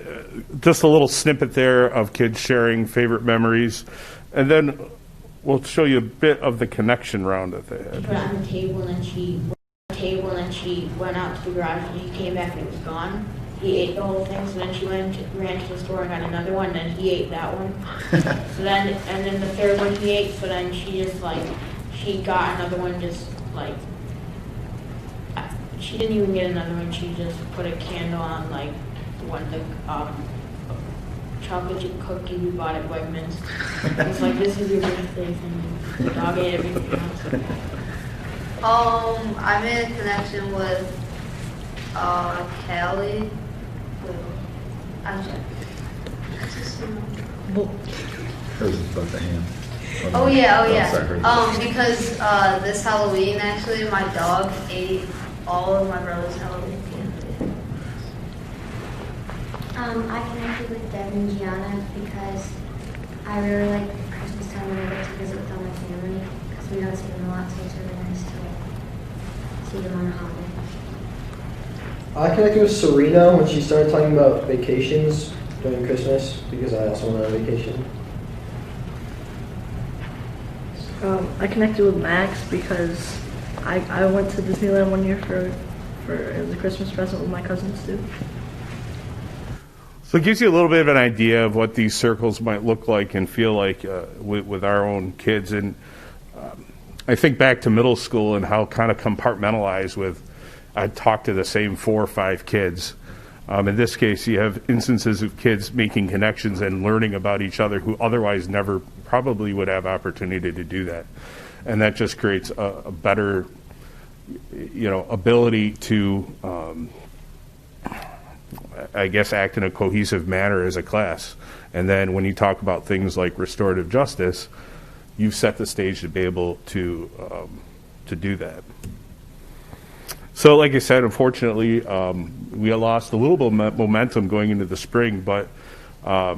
just a little snippet there of kids sharing favorite memories. And then we'll show you a bit of the connection round that they had. Put it on the table and then she went out to the garage and he came back and it was gone. He ate the whole thing, so then she ran to the store and got another one, and then he ate that one. And then the third one he ate, so then she got another one she didn't even get another one, she just put a candle on one the chocolate chip cookie we bought at Wegmans. It's like, this is your birthday thing. The dog ate everything else. I made a connection with Callie. Hers is about the ham. Oh yeah. Because this Halloween, actually, my dog ate all of my brother's Halloween candy. I connected with Deb and Gianna because I really like the Christmas time when I get to visit with all my family because we don't see them a lot, so it's really nice to see them on a holiday. I connected with Serena when she started talking about vacations during Christmas because I also went on vacation. I connected with Max because I went to Disneyland one year for as a Christmas present with my cousins too. So it gives you a little bit of an idea of what these circles might look like and feel like with our own kids. And I think back to middle school and how kind of compartmentalized with, I'd talk to the same 4 or 5 kids. In this case, you have instances of kids making connections and learning about each other who otherwise never probably would have opportunity to do that. And that just creates a better, ability to, I guess, act in a cohesive manner as a class. And then when you talk about things like restorative justice, you've set the stage to be able to do that. So like I said, unfortunately, we lost a little bit of momentum going into the spring, but how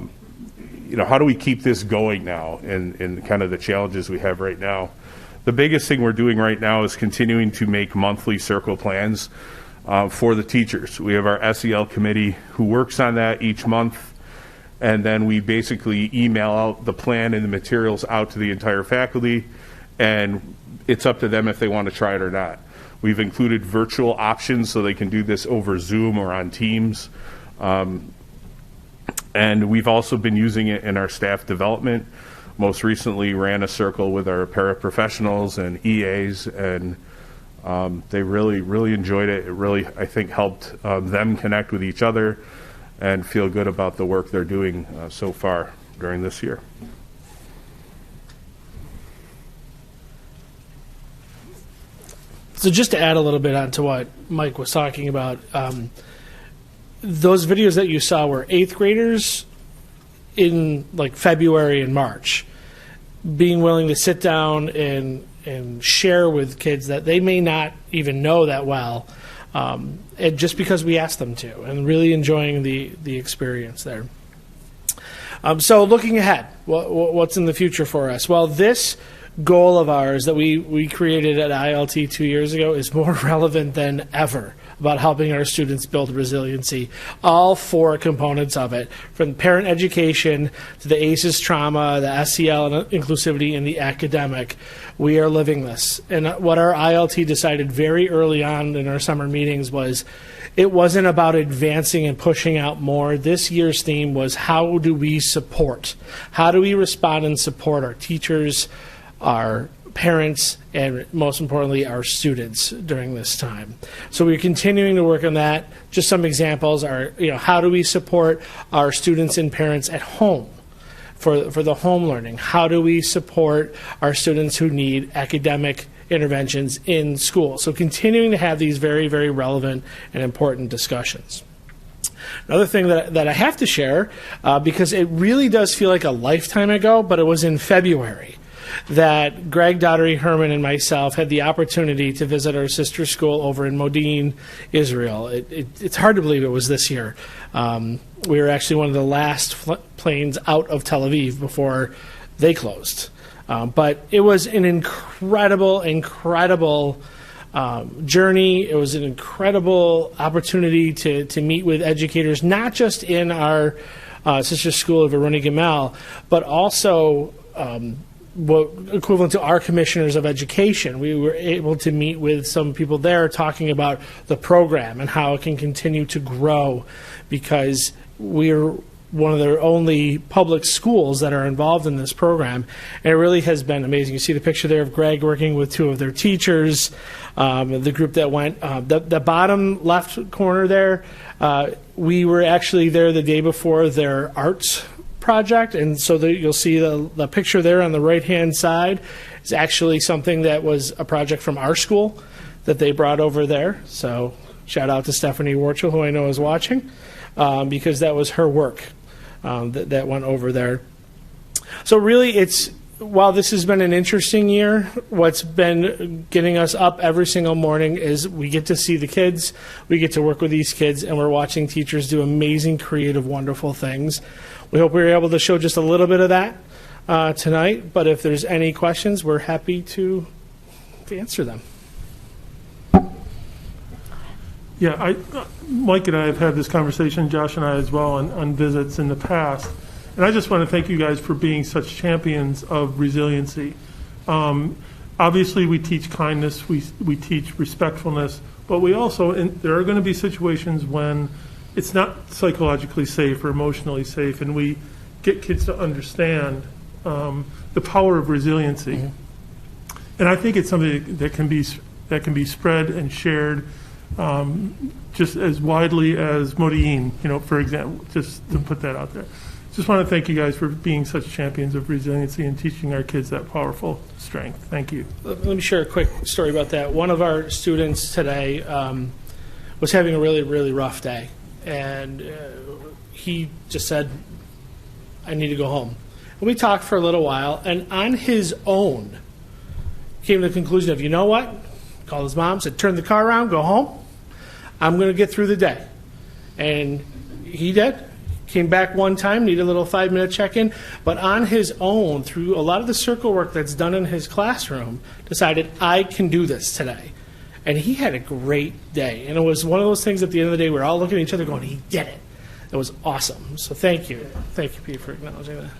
do we keep this going now in kind of the challenges we have right now? The biggest thing we're doing right now is continuing to make monthly circle plans for the teachers. We have our SEL committee who works on that each month, and then we basically email out the plan and the materials out to the entire faculty, and it's up to them if they want to try it or not. We've included virtual options so they can do this over Zoom or on Teams. And we've also been using it in our staff development. Most recently ran a circle with our paraprofessionals and EAs, and they really, really enjoyed it. It really, I think, helped them connect with each other and feel good about the work they're doing so far during this year. So just to add a little bit onto what Mike was talking about, those videos that you saw were 8th graders in like February and March, being willing to sit down and share with kids that they may not even know that well, and just because we asked them to, and really enjoying the experience there. So looking ahead, what's in the future for us? Well, this goal of ours that we created at ILT 2 years ago is more relevant than ever about helping our students build resiliency. All 4 components of it, from parent education to the ACEs trauma, the SEL and inclusivity, and the academic, we are living this. And what our ILT decided very early on in our summer meetings was it wasn't about advancing and pushing out more. This year's theme was, how do we support? How do we respond and support our teachers, our parents, and most importantly, our students during this time? So we're continuing to work on that. Just some examples are, how do we support our students and parents at home for the home learning? How do we support our students who need academic interventions in school? So continuing to have these very, very relevant and important discussions. Another thing that I have to share, because it really does feel like a lifetime ago, but it was in February, that Greg Daughtery Herman and myself had the opportunity to visit our sister school over in Modin, Israel. It's hard to believe it was this year. We were actually one of the last planes out of Tel Aviv before they closed. But it was an incredible journey. It was an incredible opportunity to meet with educators, not just in our sister school of Aruni Gimel, but also equivalent to our commissioners of education. We were able to meet with some people there talking about the program and how it can continue to grow, because we're one of their only public schools that are involved in this program, and it really has been amazing. You see the picture there of Greg working with 2 of their teachers, the group that went, the bottom left corner there, we were actually there the day before their arts project, and so you'll see the picture there on the right-hand side is actually something that was a project from our school that they brought over there. So shout out to Stephanie Warchel, who I know is watching, because that was her work that went over there. So really, while this has been an interesting year, what's been getting us up every single morning is we get to see the kids, we get to work with these kids, and we're watching teachers do amazing, creative, wonderful things. We hope we were able to show just a little bit of that tonight, but if there's any questions, we're happy to answer them. Yeah, Mike and I have had this conversation, Josh and I as well, on visits in the past. And I just want to thank you guys for being such champions of resiliency. Obviously, we teach kindness, we teach respectfulness, but we also, there are going to be situations when it's not psychologically safe or emotionally safe, and we get kids to understand the power of resiliency. Mm-hmm. And I think it's something that can be spread and shared just as widely as Modi'in, for example, just to put that out there. Just want to thank you guys for being such champions of resiliency and teaching our kids that powerful strength. Thank you. Let me share a quick story about that. One of our students today was having a really, really rough day, and he just said, I need to go home. And we talked for a little while, and on his own came to the conclusion of, you know what? Called his mom, said, turn the car around, go home. I'm going to get through the day. And he did. Came back one time, needed a little 5-minute check-in, but on his own, through a lot of the circle work that's done in his classroom, decided, I can do this today. And he had a great day. And it was one of those things at the end of the day, we're all looking at each other going, he did it. It was awesome. So thank you. Thank you, Pete, for acknowledging that.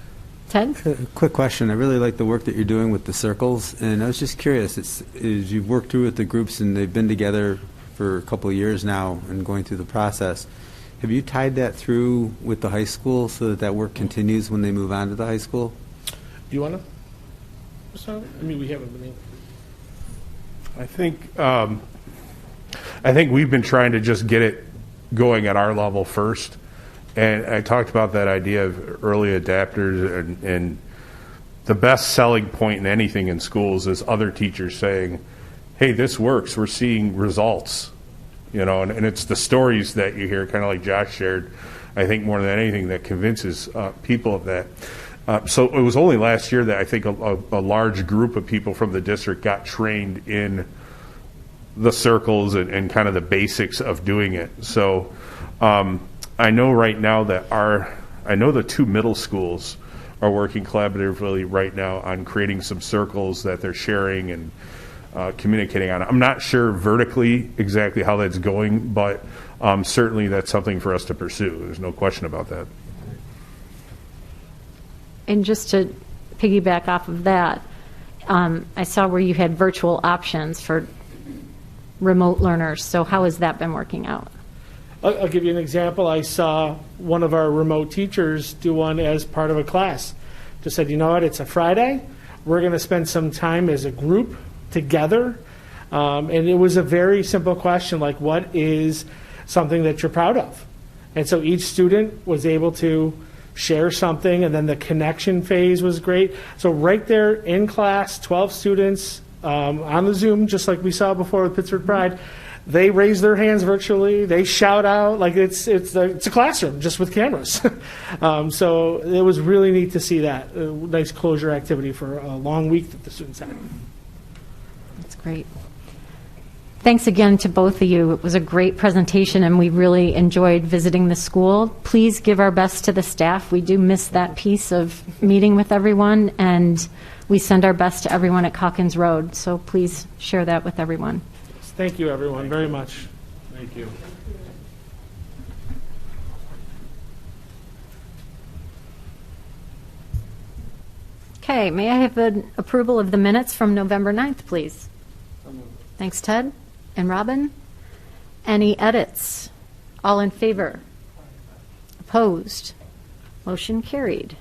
Ted? Quick question. I really like the work that you're doing with the circles, and I was just curious, as you've worked through with the groups and they've been together for a couple of years now and going through the process, have you tied that through with the high school so that that work continues when they move on to the high school? Do you want to start? I mean, we haven't been. I think we've been trying to just get it going at our level first. And I talked about that idea of early adapters, and the best selling point in anything in schools is other teachers saying, hey, this works, we're seeing results. And it's the stories that you hear, kind of like Josh shared, I think more than anything, that convinces people of that. So it was only last year that I think a large group of people from the district got trained in the circles and kind of the basics of doing it. So I know right now that the 2 middle schools are working collaboratively right now on creating some circles that they're sharing and communicating on. I'm not sure vertically exactly how that's going, but certainly that's something for us to pursue. There's no question about that. And just to piggyback off of that, I saw where you had virtual options for remote learners. So how has that been working out? I'll give you an example. I saw one of our remote teachers do one as part of a class. Just said, you know what, it's a Friday. We're going to spend some time as a group together. And it was a very simple question, like, what is something that you're proud of? And so each student was able to share something, and then the connection phase was great. So right there in class, 12 students on the Zoom, just like we saw before with Pittsburgh Pride, they raise their hands virtually. They shout out like it's a classroom just with cameras. So it was really neat to see that. A nice closure activity for a long week that the students had. That's great. Thanks again to both of you. It was a great presentation, and we really enjoyed visiting the school. Please give our best to the staff. We do miss that piece of meeting with everyone, and we send our best to everyone at Calkins Road. So please share that with everyone. Thank you, everyone, very much. Thank you. Okay, may I have an approval of the minutes from November 9th, please? Thanks, Ted and Robin. Any edits? All in favor? Opposed? Motion carried.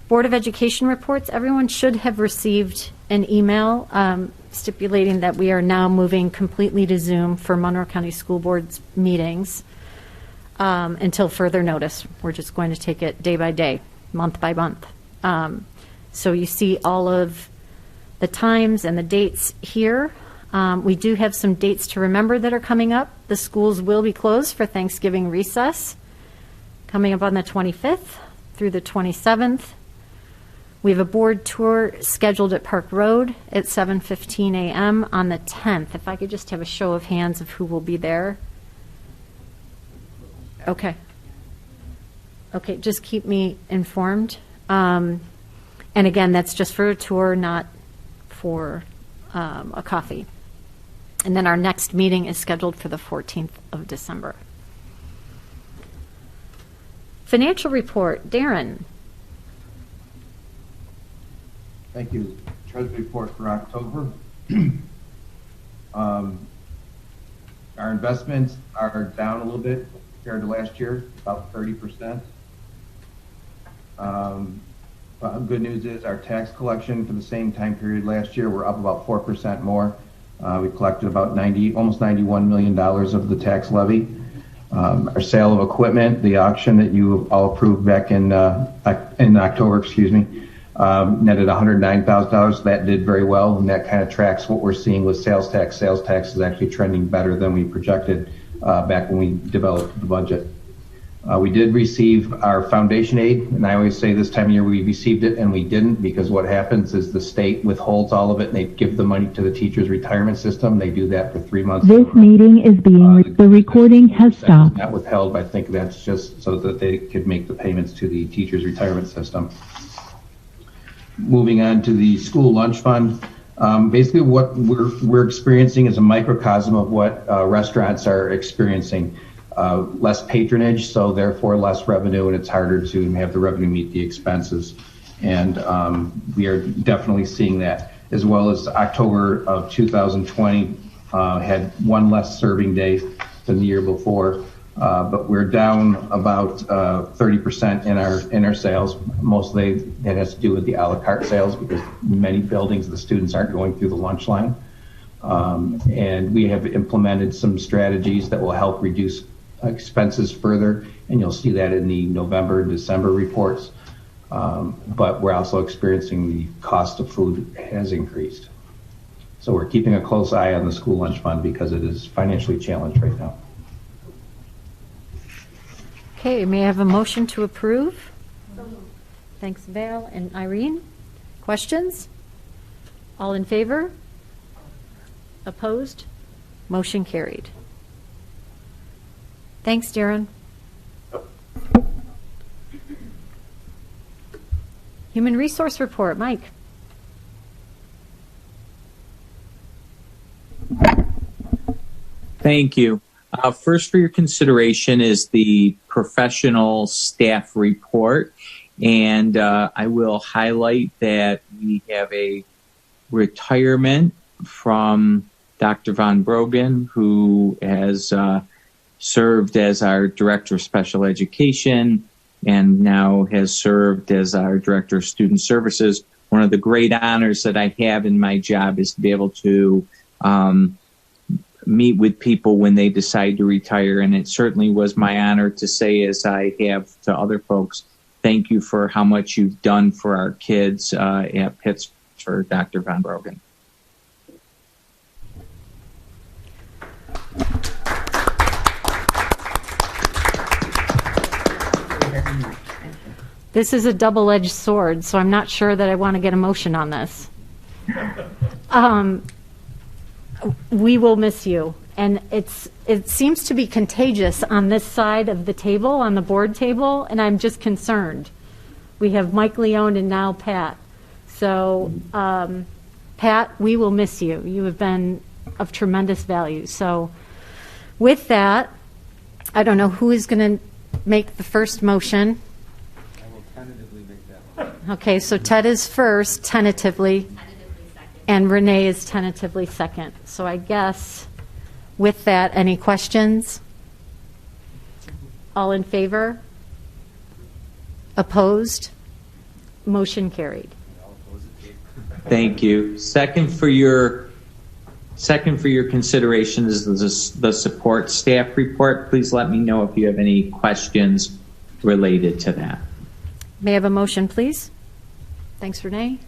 Board of Education reports. Everyone should have received an email stipulating that we are now moving completely to Zoom for Monroe County School Board's meetings until further notice. We're just going to take it day by day, month by month. So you see all of the times and the dates here. We do have some dates to remember that are coming up. The schools will be closed for Thanksgiving recess, coming up on the 25th through the 27th. We have a board tour scheduled at Park Road at 7:15 a.m. on the 10th. If I could just have a show of hands of who will be there. Okay. Okay, just keep me informed. And again, that's just for a tour, not for a coffee. And then our next meeting is scheduled for the 14th of December. Financial report, Darren. Thank you. Treasury report for October. Our investments are down a little bit compared to last year, about 30%. But good news is our tax collection for the same time period last year, we're up about 4% more. We collected about almost $91 million of the tax levy. Our sale of equipment, the auction that you all approved back in October, netted $109,000. That did very well, and that kind of tracks what we're seeing with sales tax. Sales tax is actually trending better than we projected back when we developed the budget. We did receive our foundation aid, and I always say this time of year we received it and we didn't, because what happens is the state withholds all of it and they give the money to the teachers' retirement system. They do that for 3 months. This meeting is being, the recording has stopped. Not withheld, I think that's just so that they could make the payments to the teachers' retirement system. Moving on to the school lunch fund. Basically what we're experiencing is a microcosm of what restaurants are experiencing. Less patronage, so therefore less revenue, and it's harder to have the revenue meet the expenses. And we are definitely seeing that, as well as October of 2020 had one less serving day than the year before. But we're down about 30% in our sales. Mostly that has to do with the a la carte sales, because many buildings the students aren't going through the lunch line. And we have implemented some strategies that will help reduce expenses further, and you'll see that in the November and December reports. But we're also experiencing the cost of food has increased. So we're keeping a close eye on the school lunch fund because it is financially challenged right now. Okay, may I have a motion to approve? Thanks, Val and Irene. Questions? All in favor? Opposed? Motion carried. Thanks, Darren. Human Resource Report, Mike. Thank you. First for your consideration is the professional staff report. And I will highlight that we have a retirement from Dr. Von Brogan, who has served as our Director of Special Education and now has served as our Director of Student Services. One of the great honors that I have in my job is to be able to meet with people when they decide to retire, and it certainly was my honor to say, as I have to other folks, thank you for how much you've done for our kids at Pittsburgh, Dr. Von Brogan. This is a double-edged sword, so I'm not sure that I want to get a motion on this. We will miss you. And it seems to be contagious on this side of the table, on the board table, and I'm just concerned. We have Mike Leone and now Pat. So, Pat, we will miss you. You have been of tremendous value. So, with that, I don't know who is going to make the first motion. I will tentatively make that one. Okay, so Ted is first, tentatively, and Renee is tentatively second. So I guess with that, any questions? All in favor? Opposed? Motion carried. Thank you. Second for your consideration is the support staff report. Please let me know if you have any questions related to that. May I have a motion, please? Thanks, Renee.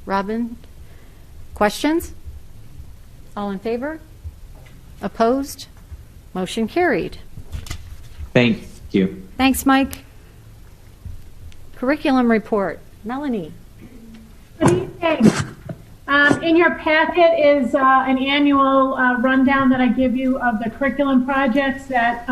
Robin? Questions? All in favor? Opposed? Motion carried. Thank you. Thanks, Mike. Curriculum report. Melanie. Good evening. In your packet is an annual rundown that I give you of the curriculum projects that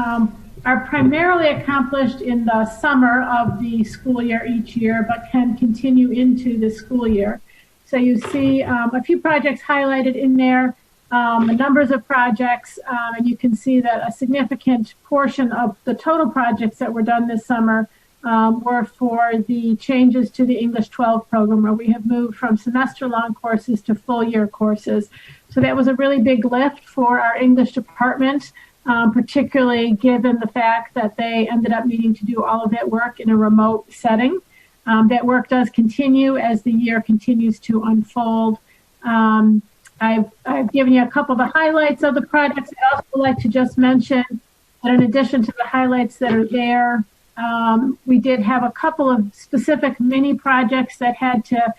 are primarily accomplished in the summer of the school year each year, but can continue into the school year. So you see a few projects highlighted in there, the numbers of projects, and you can see that a significant portion of the total projects that were done this summer were for the changes to the English 12 program, where we have moved from semester-long courses to full-year courses. So that was a really big lift for our English department, particularly given the fact that they ended up needing to do all of that work in a remote setting. That work does continue as the year continues to unfold. I've given you a couple of the highlights of the projects. I'd also like to just mention that in addition to the highlights that are there, we did have a couple of specific mini projects that had to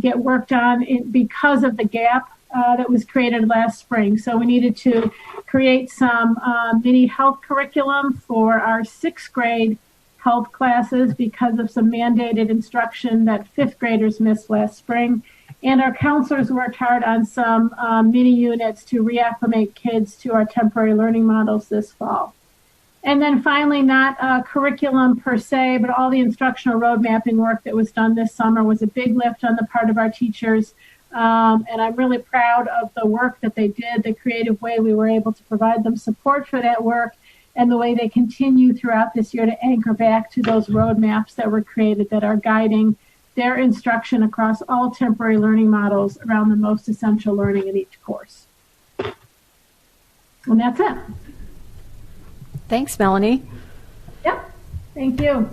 get worked on because of the gap that was created last spring. So we needed to create some mini health curriculum for our 6th grade health classes because of some mandated instruction that 5th graders missed last spring. And our counselors worked hard on some mini units to reacclimate kids to our temporary learning models this fall. And then finally, not a curriculum per se, but all the instructional road mapping work that was done this summer was a big lift on the part of our teachers. And I'm really proud of the work that they did, the creative way we were able to provide them support for that work, and the way they continue throughout this year to anchor back to those roadmaps that were created that are guiding their instruction across all temporary learning models around the most essential learning in each course. And that's it. Thanks, Melanie. Yep. Thank you.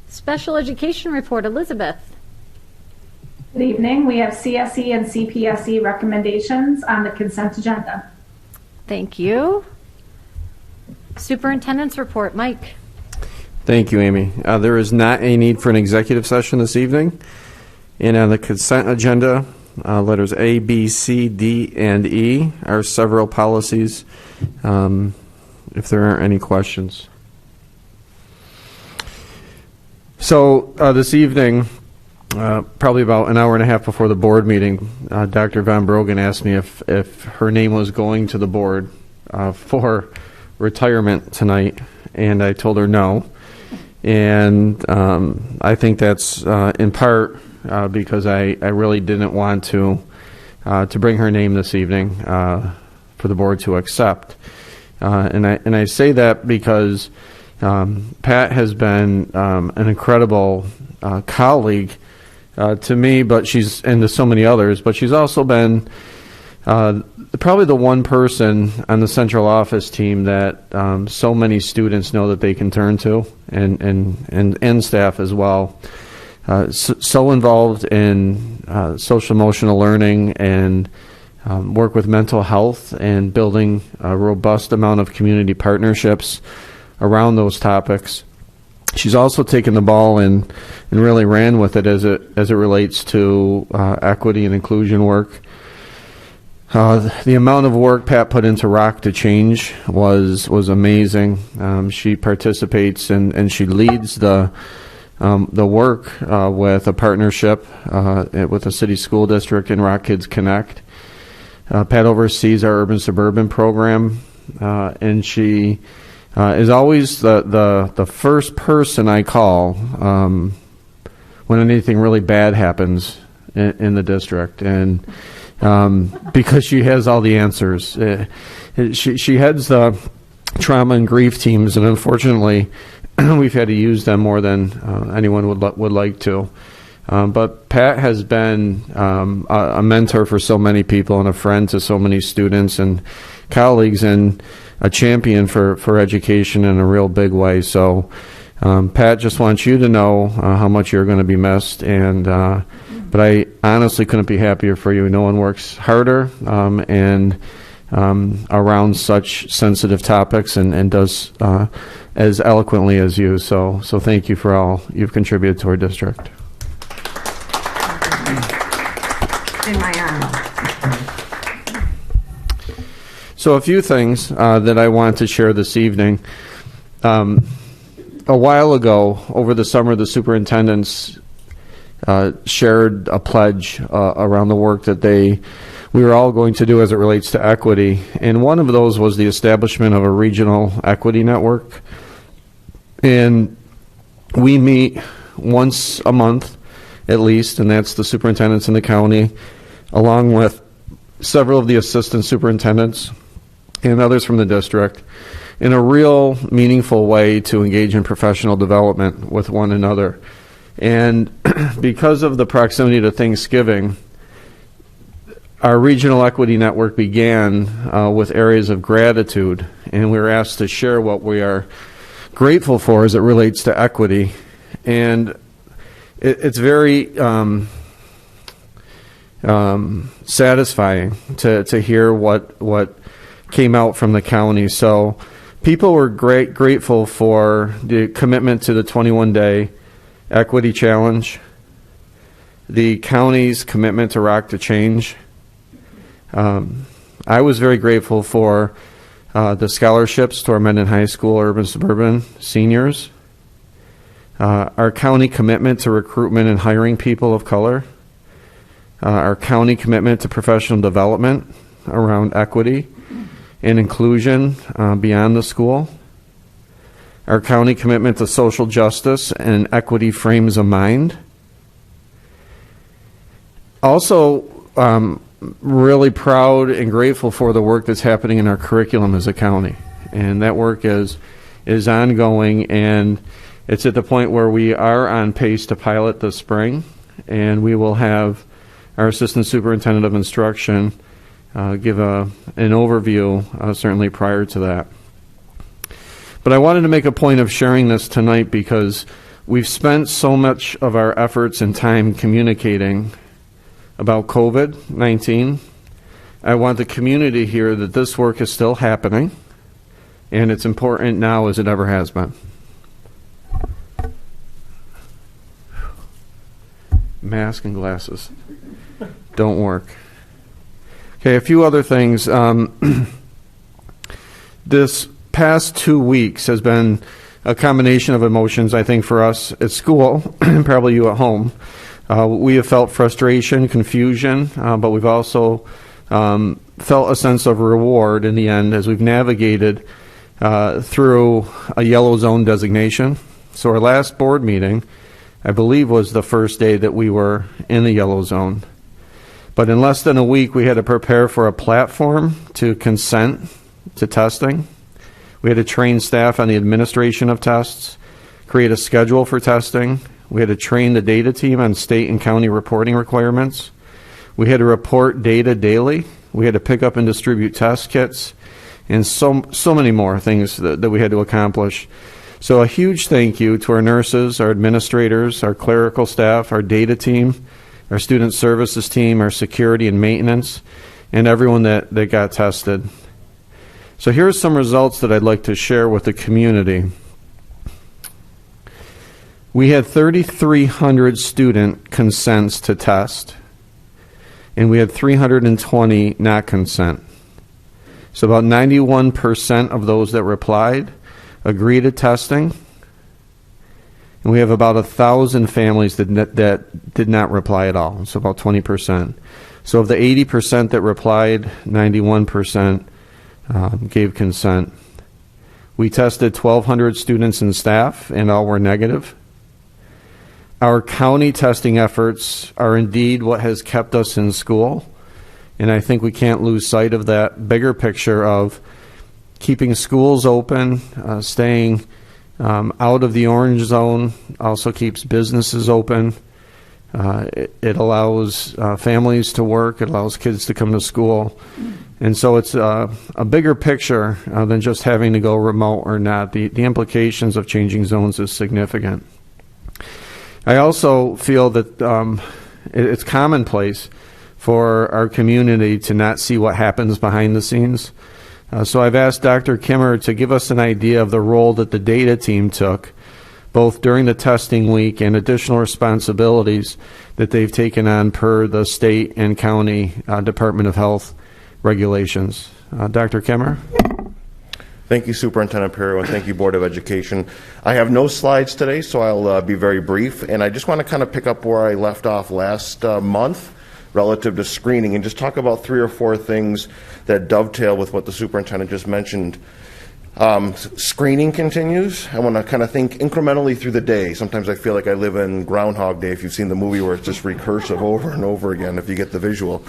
Special education report, Elizabeth. Good evening. We have CSE and CPSE recommendations on the consent agenda. Thank you. Superintendent's report, Mike. Thank you, Amy. There is not a need for an executive session this evening. And on the consent agenda, letters A, B, C, D, and E are several policies. If there aren't any questions. So this evening, probably about an hour and a half before the board meeting, Dr. Von Brogan asked me if her name was going to the board for retirement tonight, and I told her no. And I think that's in part because I really didn't want to bring her name this evening for the board to accept. And I say that because Pat has been an incredible colleague to me, but and to so many others. But she's also been probably the one person on the central office team that so many students know that they can turn to, and staff as well. So involved in social emotional learning and work with mental health and building a robust amount of community partnerships around those topics. She's also taken the ball and really ran with it as it relates to equity and inclusion work. The amount of work Pat put into Rock to Change was amazing. She participates and she leads the work with a partnership with the city school district and Rock Kids Connect. Pat oversees our urban-suburban program, and she is always the first person I call when anything really bad happens in the district, and because she has all the answers. She heads the trauma and grief teams, and unfortunately, we've had to use them more than anyone would like to. But Pat has been a mentor for so many people and a friend to so many students and colleagues, and a champion for education in a real big way. So Pat just wants you to know how much you're going to be missed, and but I honestly couldn't be happier for you. No one works harder and around such sensitive topics and does as eloquently as you. So thank you for all you've contributed to our district. In my honor. So a few things that I want to share this evening. A while ago, over the summer, the superintendents shared a pledge around the work that we were all going to do as it relates to equity. And one of those was the establishment of a regional equity network. And we meet once a month at least, and that's the superintendents in the county, along with several of the assistant superintendents and others from the district, in a real meaningful way to engage in professional development with one another. And because of the proximity to Thanksgiving, our regional equity network began with areas of gratitude, and we were asked to share what we are grateful for as it relates to equity. And it's very satisfying to hear what came out from the county. So people were grateful for the commitment to the 21-day equity challenge, the county's commitment to Rock to Change. I was very grateful for the scholarships to our Mendon High School urban suburban seniors, our county commitment to recruitment and hiring people of color, our county commitment to professional development around equity and inclusion beyond the school, our county commitment to social justice and equity frames of mind. Also, really proud and grateful for the work that's happening in our curriculum as a county. And that work is ongoing, and it's at the point where we are on pace to pilot this spring, and we will have our Assistant Superintendent of Instruction give an overview certainly prior to that. But I wanted to make a point of sharing this tonight because we've spent so much of our efforts and time communicating about COVID-19. I want the community to hear that this work is still happening, and it's important now as it ever has been. Mask and glasses don't work. Okay, a few other things. This past 2 weeks has been a combination of emotions, I think, for us at school, and probably you at home. We have felt frustration, confusion, but we've also felt a sense of reward in the end as we've navigated through a yellow zone designation. So our last board meeting, I believe, was the first day that we were in the yellow zone. But in less than a week, we had to prepare for a platform to consent to testing. We had to train staff on the administration of tests, create a schedule for testing. We had to train the data team on state and county reporting requirements. We had to report data daily. We had to pick up and distribute test kits, and so many more things that we had to accomplish. So a huge thank you to our nurses, our administrators, our clerical staff, our data team, our student services team, our security and maintenance, and everyone that got tested. So here's some results that I'd like to share with the community. We had 3,300 student consents to test, and we had 320 not consent. So about 91% of those that replied agree to testing, and we have about 1,000 families that did not reply at all, so about 20%. So of the 80% that replied, 91% gave consent. We tested 1,200 students and staff, and all were negative. Our county testing efforts are indeed what has kept us in school, and I think we can't lose sight of that bigger picture of keeping schools open, staying out of the orange zone, also keeps businesses open, It allows families to work. It allows kids to come to school. And so it's a bigger picture than just having to go remote or not. The implications of changing zones is significant. I also feel that it's commonplace for our community to not see what happens behind the scenes. So I've asked Dr. Kimmer to give us an idea of the role that the data team took, both during the testing week and additional responsibilities that they've taken on per the state and county Department of Health regulations. Dr. Kimmer? Thank you, Superintendent Perry, and thank you, Board of Education. I have no slides today, so I'll be very brief, and I just want to kind of pick up where I left off last month relative to screening and just talk about 3 or 4 things that dovetail with what the superintendent just mentioned. Screening continues. I want to kind of think incrementally through the day. Sometimes I feel like I live in Groundhog Day, if you've seen the movie, where it's just recursive over and over again, if you get the visual.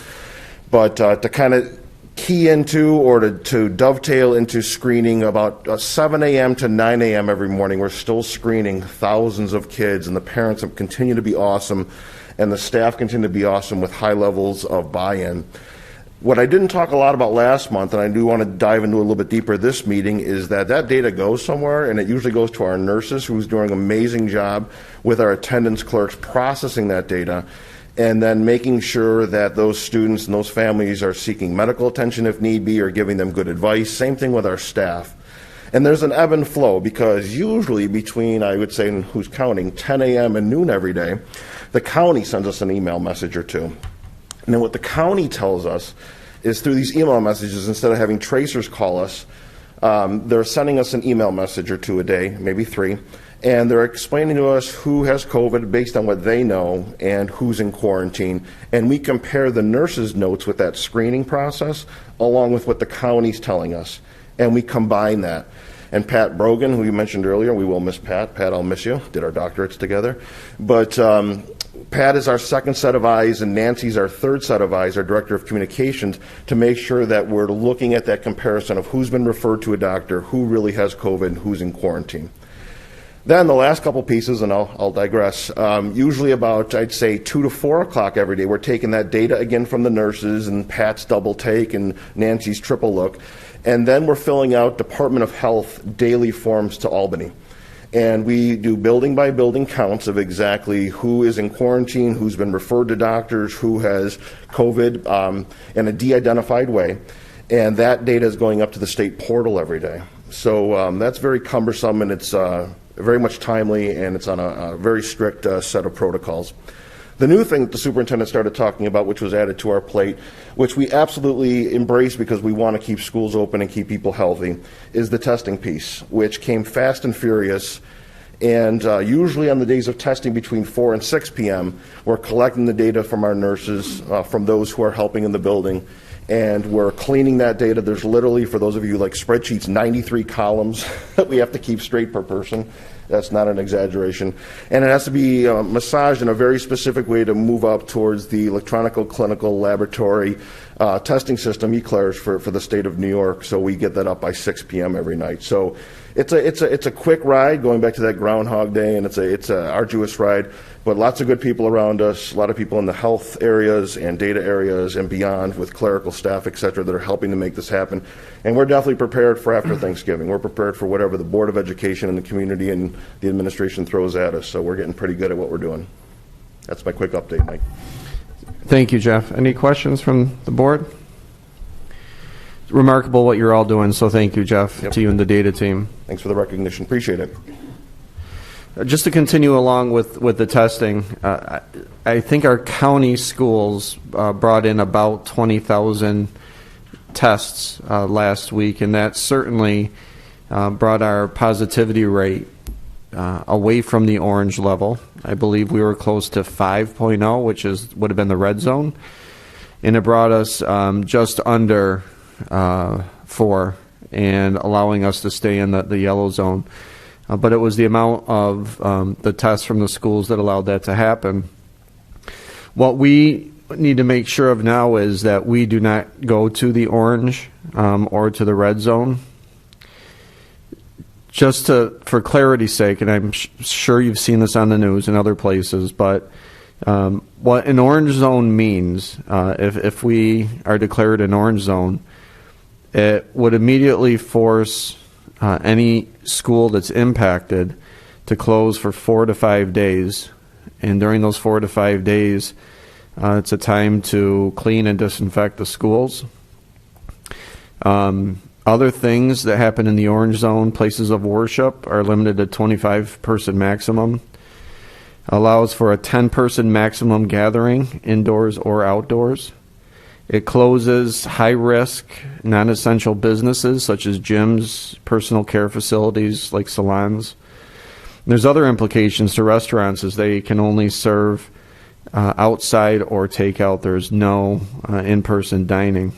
But to kind of key into or to dovetail into screening, about 7 a.m. to 9 a.m. every morning, we're still screening thousands of kids, and the parents continue to be awesome, and the staff continue to be awesome with high levels of buy-in. What I didn't talk a lot about last month, and I do want to dive into a little bit deeper this meeting, is that data goes somewhere, and it usually goes to our nurses, who's doing an amazing job with our attendance clerks processing that data, and then making sure that those students and those families are seeking medical attention if need be, or giving them good advice. Same thing with our staff. And there's an ebb and flow, because usually between, I would say, who's counting, 10 a.m. and noon every day, the county sends us an email message or two. And then what the county tells us is, through these email messages, instead of having tracers call us, they're sending us an email message or 2 a day, maybe 3, and they're explaining to us who has COVID based on what they know and who's in quarantine. And we compare the nurses' notes with that screening process along with what the county's telling us, and we combine that. And Pat Brogan, who you mentioned earlier, we will miss Pat. Pat, I'll miss you. Did our doctorates together. But Pat is our second set of eyes, and Nancy's our third set of eyes, our Director of Communications, to make sure that we're looking at that comparison of who's been referred to a doctor, who really has COVID, and who's in quarantine. Then the last couple pieces, and I'll digress, usually about, I'd say, 2 to 4 o'clock every day, we're taking that data again from the nurses and Pat's double take and Nancy's triple look, and then we're filling out Department of Health daily forms to Albany. And we do building by building counts of exactly who is in quarantine, who's been referred to doctors, who has COVID in a de-identified way. And that data is going up to the state portal every day. So that's very cumbersome, and it's very much timely, and it's on a very strict set of protocols. The new thing that the superintendent started talking about, which was added to our plate, which we absolutely embrace because we want to keep schools open and keep people healthy, is the testing piece, which came fast and furious. And usually on the days of testing between 4 and 6 p.m., we're collecting the data from our nurses, from those who are helping in the building, and we're cleaning that data. There's literally, for those of you like spreadsheets, 93 columns that we have to keep straight per person. That's not an exaggeration. And it has to be massaged in a very specific way to move up towards the electronic clinical laboratory testing system, ECLAIRS, for the state of New York. So we get that up by 6 p.m. every night. So it's a quick ride, going back to that Groundhog Day, and it's a arduous ride, but lots of good people around us, a lot of people in the health areas and data areas and beyond with clerical staff, et cetera, that are helping to make this happen. And we're definitely prepared for after Thanksgiving. We're prepared for whatever the Board of Education and the community and the administration throws at us. So we're getting pretty good at what we're doing. That's my quick update, Mike. Thank you, Jeff. Any questions from the board? It's remarkable what you're all doing, so thank you, Jeff, to you and the data team. Thanks for the recognition. Appreciate it. Just to continue along with the testing, I think our county schools brought in about 20,000 tests last week, and that certainly brought our positivity rate away from the orange level. I believe we were close to 5.0, which would have been the red zone, and it brought us just under 4 and allowing us to stay in the yellow zone. But it was the amount of the tests from the schools that allowed that to happen. What we need to make sure of now is that we do not go to the orange or to the red zone. Just for clarity's sake, and I'm sure you've seen this on the news and other places, but What an orange zone means, if we are declared an orange zone, it would immediately force any school that's impacted to close for 4 to 5 days. And during those 4 to 5 days, it's a time to clean and disinfect the schools. Other things that happen in the orange zone, places of worship are limited to 25-person maximum. Allows for a 10-person maximum gathering, indoors or outdoors. It closes high-risk, non-essential businesses such as gyms, personal care facilities like salons. There's other implications to restaurants as they can only serve outside or takeout. There's no in-person dining.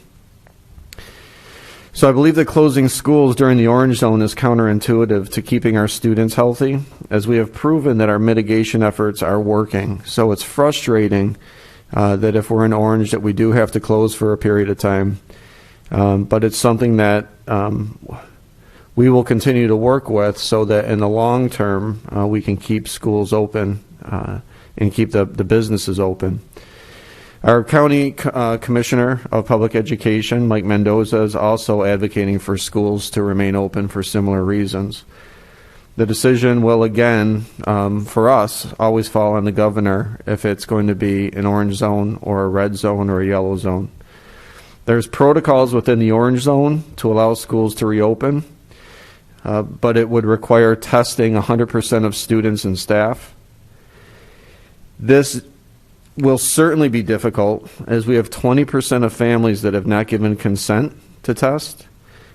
So I believe that closing schools during the orange zone is counterintuitive to keeping our students healthy, as we have proven that our mitigation efforts are working. So it's frustrating that if we're in orange that we do have to close for a period of time. But it's something that we will continue to work with so that in the long term we can keep schools open and keep the businesses open. Our County Commissioner of Public Education, Mike Mendoza, is also advocating for schools to remain open for similar reasons. The decision will, again, for us, always fall on the governor if it's going to be an orange zone or a red zone or a yellow zone. There's protocols within the orange zone to allow schools to reopen, but it would require testing 100% of students and staff. This will certainly be difficult, as we have 20% of families that have not given consent to test,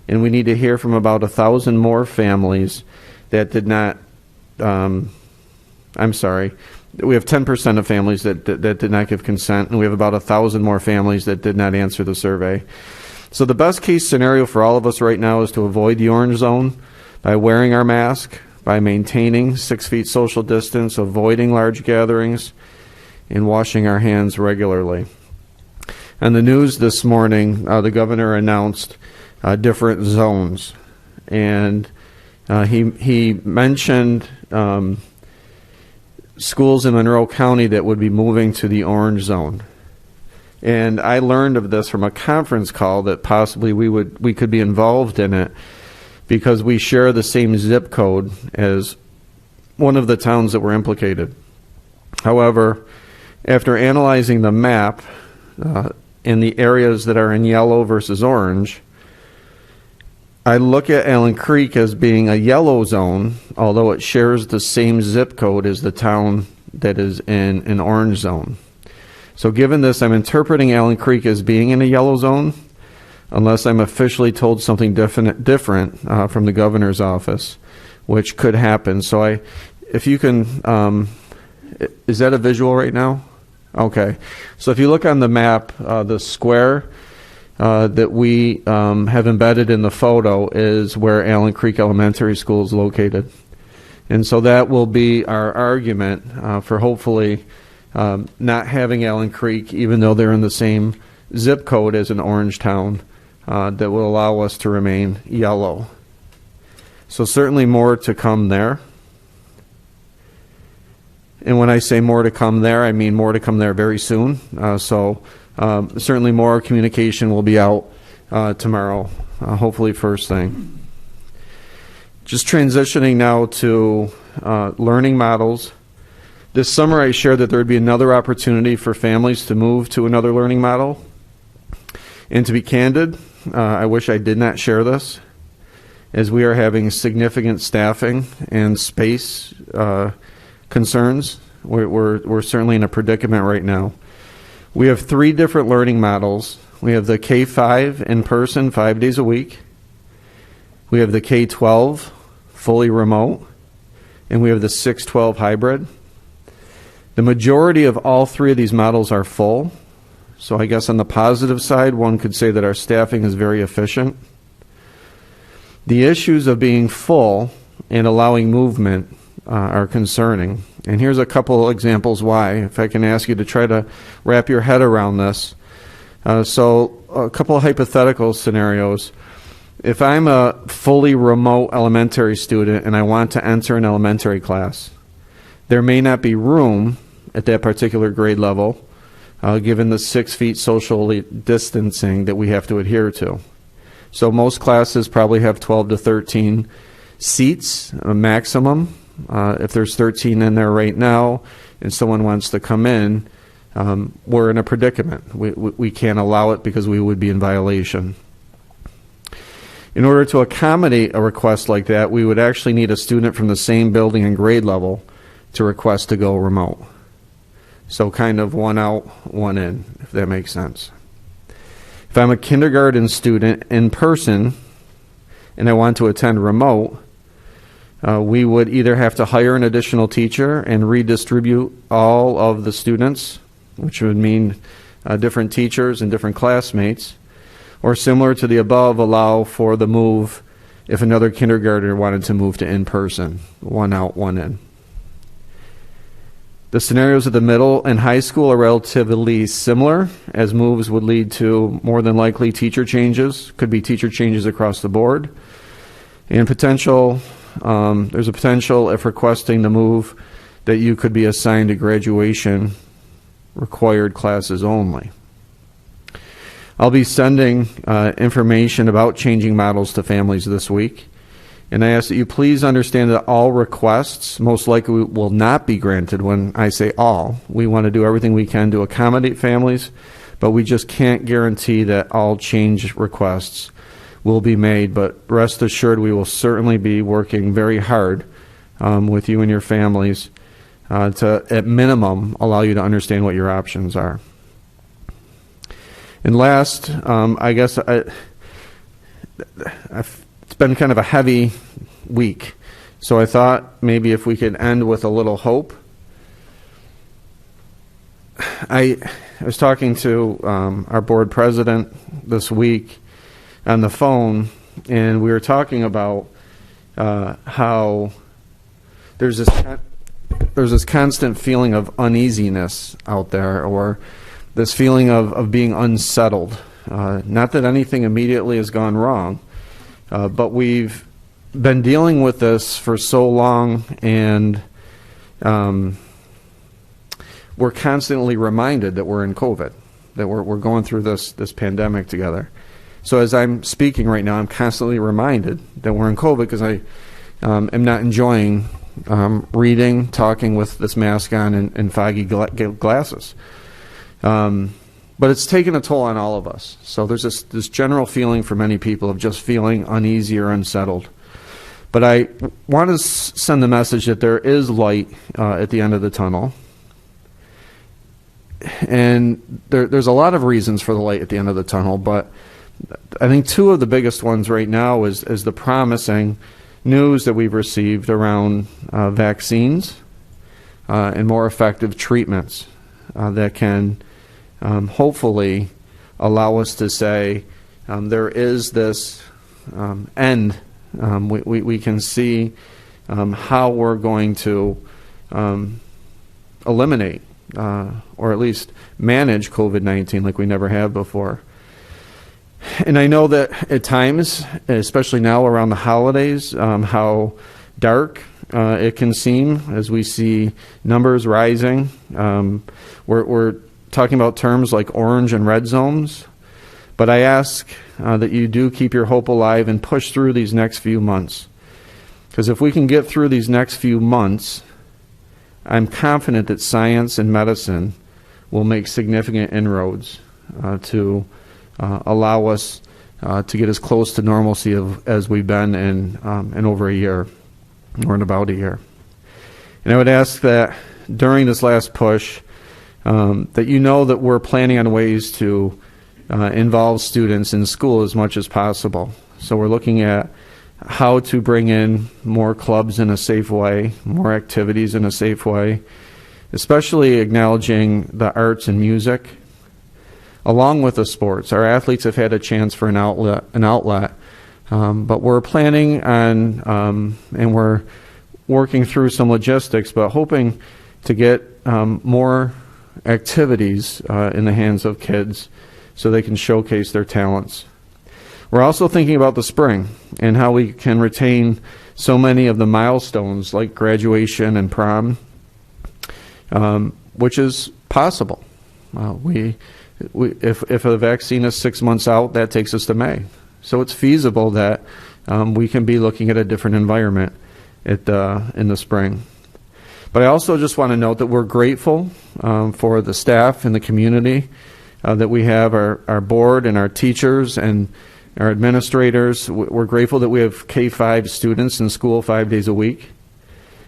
and we need to hear from about 1,000 more families that did not, we have 10% of families that did not give consent, and we have about 1,000 more families that did not answer the survey. So the best case scenario for all of us right now is to avoid the orange zone by wearing our mask, by maintaining 6 feet social distance, avoiding large gatherings, and washing our hands regularly. On the news this morning, the governor announced different zones, and he mentioned schools in Monroe County that would be moving to the orange zone. And I learned of this from a conference call that possibly we could be involved in it because we share the same zip code as one of the towns that were implicated. However, after analyzing the map in the areas that are in yellow versus orange, I look at Allen Creek as being a yellow zone, although it shares the same zip code as the town that is in an orange zone. So given this, I'm interpreting Allen Creek as being in a yellow zone, unless I'm officially told something different from the governor's office, which could happen. So if you can, is that a visual right now? Okay. So if you look on the map, the square that we have embedded in the photo is where Allen Creek Elementary School is located. And so that will be our argument for hopefully not having Allen Creek, even though they're in the same zip code as an orange town, that will allow us to remain yellow. So certainly more to come there. And when I say more to come there, I mean more to come there very soon. Certainly more communication will be out tomorrow, hopefully first thing. Just transitioning now to learning models. This summer I shared that there would be another opportunity for families to move to another learning model. And to be candid, I wish I did not share this, as we are having significant staffing and space concerns. We're certainly in a predicament right now. We have 3 different learning models. We have the K-5 in person 5 days a week. We have the K-12 fully remote, and we have the 6-12 hybrid. The majority of all 3 of these models are full. So I guess on the positive side, one could say that our staffing is very efficient. The issues of being full and allowing movement are concerning. And here's a couple examples why, if I can ask you to try to wrap your head around this. So a couple of hypothetical scenarios. If I'm a fully remote elementary student and I want to enter an elementary class, there may not be room at that particular grade level, given the 6 feet social distancing that we have to adhere to. So most classes probably have 12 to 13 seats, a maximum. If there's 13 in there right now and someone wants to come in, we're in a predicament. We can't allow it because we would be in violation. In order to accommodate a request like that, we would actually need a student from the same building and grade level to request to go remote. So kind of one out, one in, if that makes sense. If I'm a kindergarten student in person and I want to attend remote, we would either have to hire an additional teacher and redistribute all of the students, which would mean different teachers and different classmates, or similar to the above, allow for the move if another kindergartner wanted to move to in-person, one out, one in. The scenarios at the middle and high school are relatively similar, as moves would lead to more than likely teacher changes, could be teacher changes across the board, and there's a potential if requesting the move that you could be assigned to graduation required classes only. I'll be sending information about changing models to families this week, and I ask that you please understand that all requests most likely will not be granted. When I say all, we want to do everything we can to accommodate families, but we just can't guarantee that all change requests will be made. But rest assured, we will certainly be working very hard with you and your families to, at minimum, allow you to understand what your options are. And last, I guess it's been kind of a heavy week, so I thought maybe if we could end with a little hope. I was talking to our board president this week on the phone, and we were talking about how there's this constant feeling of uneasiness out there, or this feeling of being unsettled. Not that anything immediately has gone wrong, but we've been dealing with this for so long, and we're constantly reminded that we're in COVID, that we're going through this pandemic together. So as I'm speaking right now, I'm constantly reminded that we're in COVID because I am not enjoying reading, talking with this mask on and foggy glasses. But it's taken a toll on all of us. So there's this general feeling for many people of just feeling uneasy or unsettled. But I want to send the message that there is light at the end of the tunnel. And there's a lot of reasons for the light at the end of the tunnel, but I think two of the biggest ones right now is the promising news that we've received around vaccines and more effective treatments that can hopefully allow us to say there is this end. We can see how we're going to eliminate or at least manage COVID-19 like we never have before. And I know that at times, especially now around the holidays, how dark it can seem as we see numbers rising. We're talking about terms like orange and red zones. But I ask that you do keep your hope alive and push through these next few months. Because if we can get through these next few months, I'm confident that science and medicine will make significant inroads to allow us to get as close to normalcy as we've been in over a year, or in about a year. And I would ask that during this last push, that you know that we're planning on ways to involve students in school as much as possible. So we're looking at how to bring in more clubs in a safe way, more activities in a safe way, especially acknowledging the arts and music, along with the sports. Our athletes have had a chance for an outlet, but we're planning on, and we're working through some logistics, but hoping to get more activities in the hands of kids so they can showcase their talents. We're also thinking about the spring and how we can retain so many of the milestones like graduation and prom. which is possible. If a vaccine is 6 months out, that takes us to May. So it's feasible that we can be looking at a different environment in the spring. But I also just want to note that we're grateful for the staff and the community that we have, our board and our teachers and our administrators. We're grateful that we have K-5 students in school 5 days a week.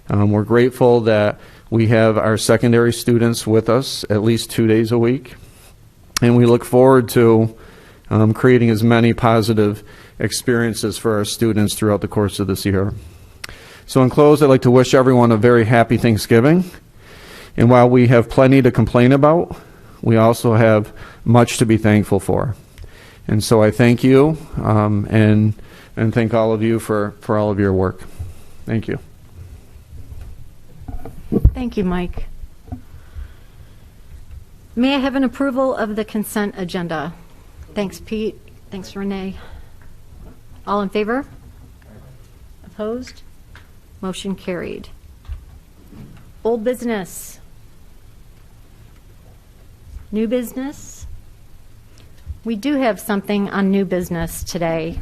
We're grateful that we have our secondary students with us at least 2 days a week. And we look forward to creating as many positive experiences for our students throughout the course of this year. So in close, I'd like to wish everyone a very happy Thanksgiving. And while we have plenty to complain about, we also have much to be thankful for. And so I thank you and thank all of you for all of your work. Thank you. Thank you, Mike. May I have an approval of the consent agenda? Thanks, Pete. Thanks, Renee. All in favor? Opposed? Motion carried. Old business. New business. We do have something on new business today.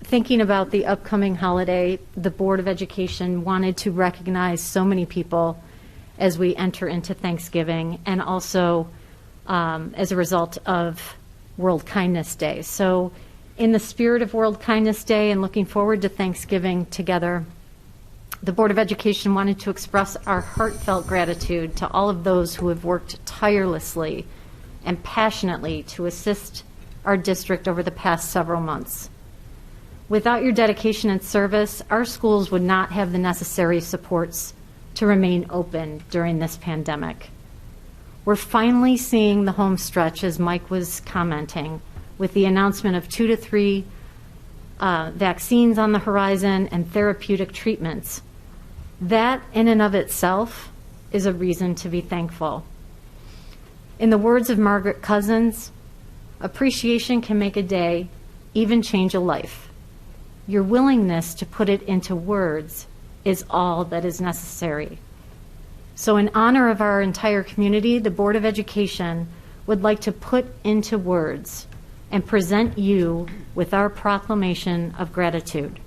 Thinking about the upcoming holiday, the Board of Education wanted to recognize so many people as we enter into Thanksgiving, and also as a result of World Kindness Day. So in the spirit of World Kindness Day and looking forward to Thanksgiving together, the Board of Education wanted to express our heartfelt gratitude to all of those who have worked tirelessly and passionately to assist our district over the past several months. Without your dedication and service, our schools would not have the necessary supports to remain open during this pandemic. We're finally seeing the home stretch, as Mike was commenting, with the announcement of 2 to 3 vaccines on the horizon and therapeutic treatments. That in and of itself is a reason to be thankful. In the words of Margaret Cousins, appreciation can make a day, even change a life. Your willingness to put it into words is all that is necessary. So in honor of our entire community, the Board of Education would like to put into words and present you with our proclamation of gratitude.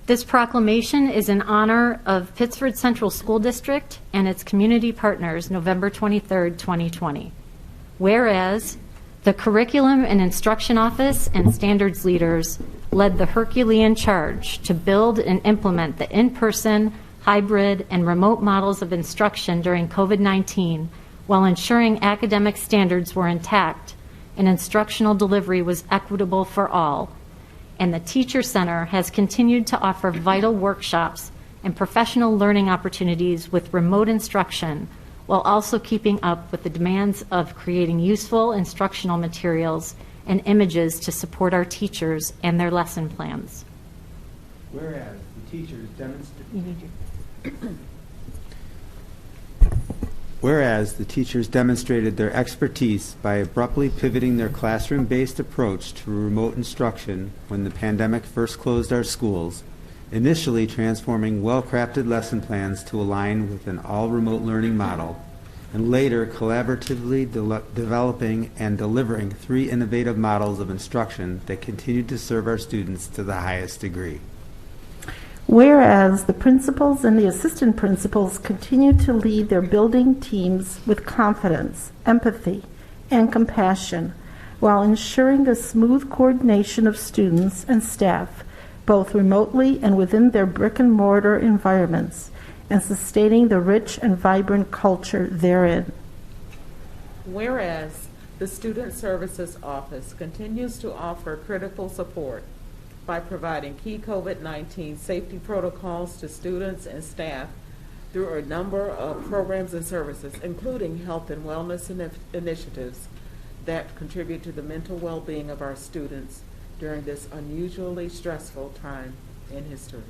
This proclamation is in honor of Pittsburgh Central School District and its community partners, November 23rd, 2020. Whereas the Curriculum and Instruction Office and Standards leaders led the Herculean charge to build and implement the in-person, hybrid, and remote models of instruction during COVID-19 while ensuring academic standards were intact and instructional delivery was equitable for all. And the Teacher Center has continued to offer vital workshops and professional learning opportunities with remote instruction, while also keeping up with the demands of creating useful instructional materials and images to support our teachers and their lesson plans. Whereas the teachers demonstrated their expertise by abruptly pivoting their classroom-based approach to remote instruction when the pandemic first closed our schools, initially transforming well-crafted lesson plans to align with an all-remote learning model, and later collaboratively developing and delivering 3 innovative models of instruction that continue to serve our students to the highest degree. Whereas the principals and the assistant principals continue to lead their building teams with confidence, empathy, and compassion, while ensuring the smooth coordination of students and staff, both remotely and within their brick-and-mortar environments, and sustaining the rich and vibrant culture therein. Whereas the Student Services Office continues to offer critical support by providing key COVID-19 safety protocols to students and staff through a number of programs and services, including health and wellness initiatives that contribute to the mental well-being of our students during this unusually stressful time in history.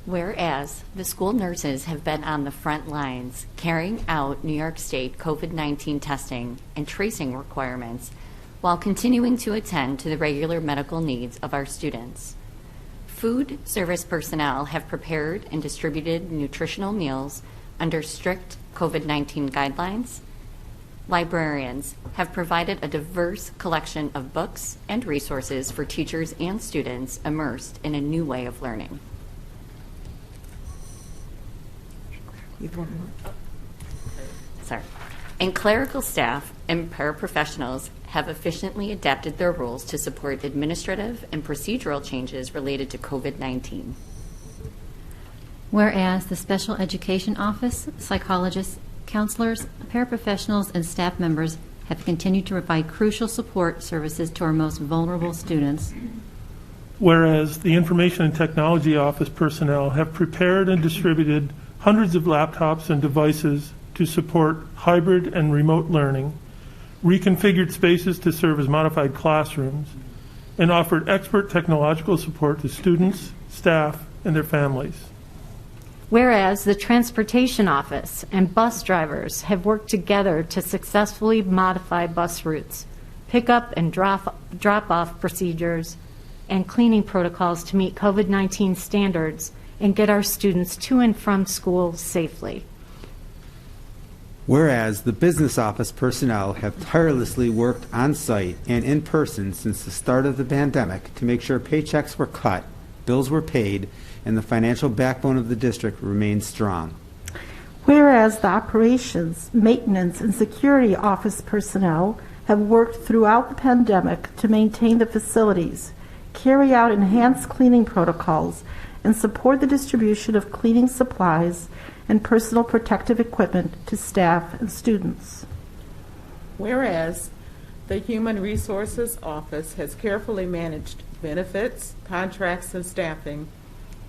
Whereas the school nurses have been on the front lines carrying out New York State COVID-19 testing and tracing requirements while continuing to attend to the regular medical needs of our students. Food service personnel have prepared and distributed nutritional meals under strict COVID-19 guidelines. Librarians have provided a diverse collection of books and resources for teachers and students immersed in a new way of learning. Sorry. And clerical staff and paraprofessionals have efficiently adapted their roles to support administrative and procedural changes related to COVID-19. Whereas the Special Education Office, psychologists, counselors, paraprofessionals, and staff members have continued to provide crucial support services to our most vulnerable students. Whereas the Information and Technology Office personnel have prepared and distributed hundreds of laptops and devices to support hybrid and remote learning, reconfigured spaces to serve as modified classrooms, and offered expert technological support to students, staff, and their families. Whereas the Transportation Office and bus drivers have worked together to successfully modify bus routes, pick up and drop off procedures, and cleaning protocols to meet COVID-19 standards and get our students to and from school safely. Whereas the business office personnel have tirelessly worked on-site and in person since the start of the pandemic to make sure paychecks were cut, bills were paid, and the financial backbone of the district remained strong. Whereas the operations, maintenance, and security office personnel have worked throughout the pandemic to maintain the facilities, carry out enhanced cleaning protocols, and support the distribution of cleaning supplies and personal protective equipment to staff and students. Whereas the Human Resources Office has carefully managed benefits, contracts, and staffing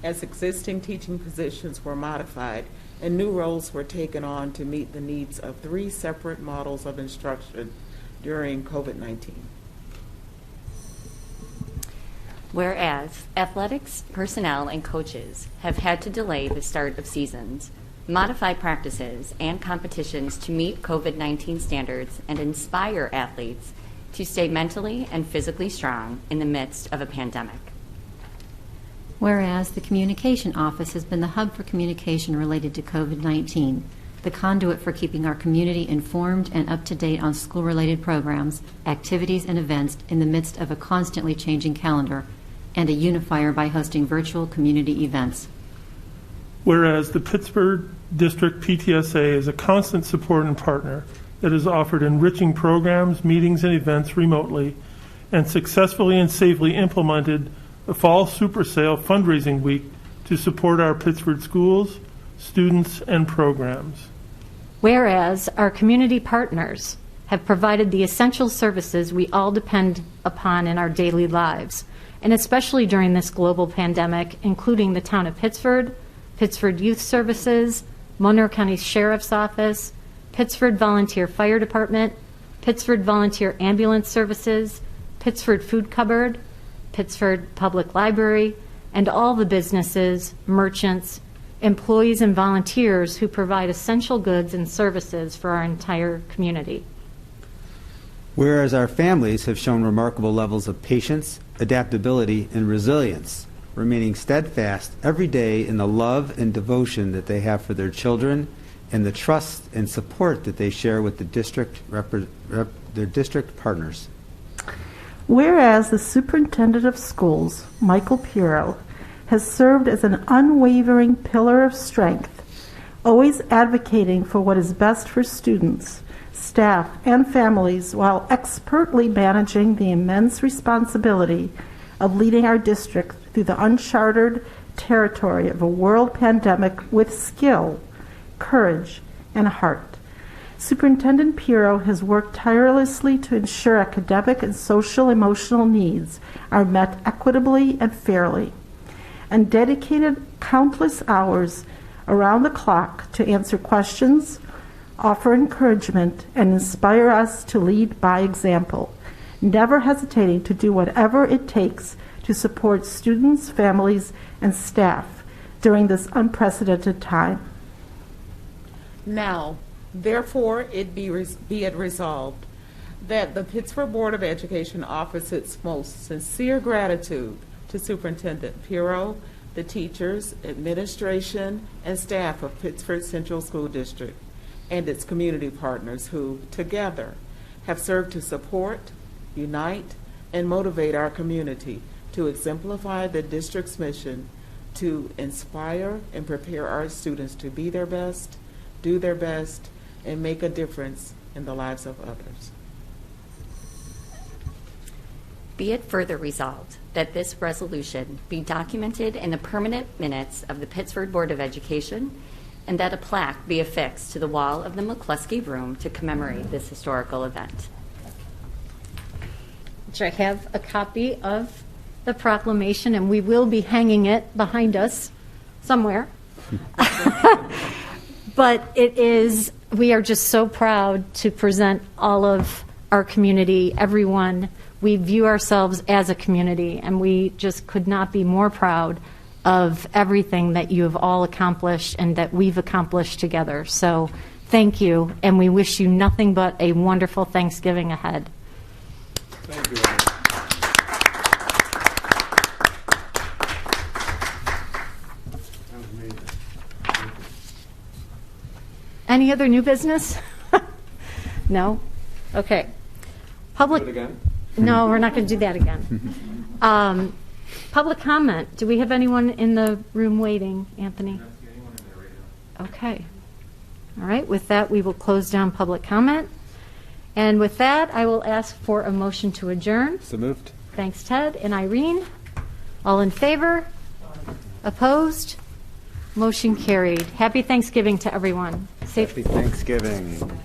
as existing teaching positions were modified and new roles were taken on to meet the needs of 3 separate models of instruction during COVID-19. Whereas athletics, personnel, and coaches have had to delay the start of seasons, modify practices and competitions to meet COVID-19 standards, and inspire athletes to stay mentally and physically strong in the midst of a pandemic. Whereas the Communication Office has been the hub for communication related to COVID-19, the conduit for keeping our community informed and up to date on school-related programs, activities, and events in the midst of a constantly changing calendar, and a unifier by hosting virtual community events. Whereas the Pittsburgh District PTSA is a constant support and partner that has offered enriching programs, meetings, and events remotely, and successfully and safely implemented the Fall Super Sale fundraising week to support our Pittsburgh schools, students, and programs. Whereas our community partners have provided the essential services we all depend upon in our daily lives, and especially during this global pandemic, including the Town of Pittsburgh, Pittsburgh Youth Services, Monroe County Sheriff's Office, Pittsburgh Volunteer Fire Department, Pittsburgh Volunteer Ambulance Services, Pittsburgh Food Cupboard, Pittsburgh Public Library, and all the businesses, merchants, employees, and volunteers who provide essential goods and services for our entire community. Whereas our families have shown remarkable levels of patience, adaptability, and resilience, remaining steadfast every day in the love and devotion that they have for their children and the trust and support that they share with the district their district partners. Whereas the Superintendent of Schools, Michael Puro, has served as an unwavering pillar of strength, always advocating for what is best for students, staff, and families while expertly managing the immense responsibility of leading our district through the uncharted territory of a world pandemic with skill, courage, and heart. Superintendent Puro has worked tirelessly to ensure academic and social emotional needs are met equitably and fairly, and dedicated countless hours around the clock to answer questions, offer encouragement, and inspire us to lead by example, never hesitating to do whatever it takes to support students, families, and staff during this unprecedented time. Now, therefore, be it resolved that the Pittsburgh Board of Education offers its most sincere gratitude to to Superintendent Pirro, the teachers, administration, and staff of Pittsburgh Central School District and its community partners who, together, have served to support, unite, and motivate our community to exemplify the district's mission to inspire and prepare our students to be their best, do their best, and make a difference in the lives of others. Be it further resolved that this resolution be documented in the permanent minutes of the Pittsburgh Board of Education and that a plaque be affixed to the wall of the McCluskey Room to commemorate this historical event. Which I have a copy of the proclamation, and we will be hanging it behind us somewhere. But it is, we are just so proud to present all of our community, everyone. We view ourselves as a community, and we just could not be more proud of everything that you have all accomplished and that we've accomplished together. So thank you, and we wish you nothing but a wonderful Thanksgiving ahead. Thank you. Any other new business? No? Okay. Public. Do it again? No, we're not going to do that again. Public comment. Do we have anyone in the room waiting, Anthony? Okay. All right. With that, we will close down public comment. And with that, I will ask for a motion to adjourn. So moved. Thanks, Ted and Irene. All in favor? Opposed? Motion carried. Happy Thanksgiving to everyone. Happy Thanksgiving.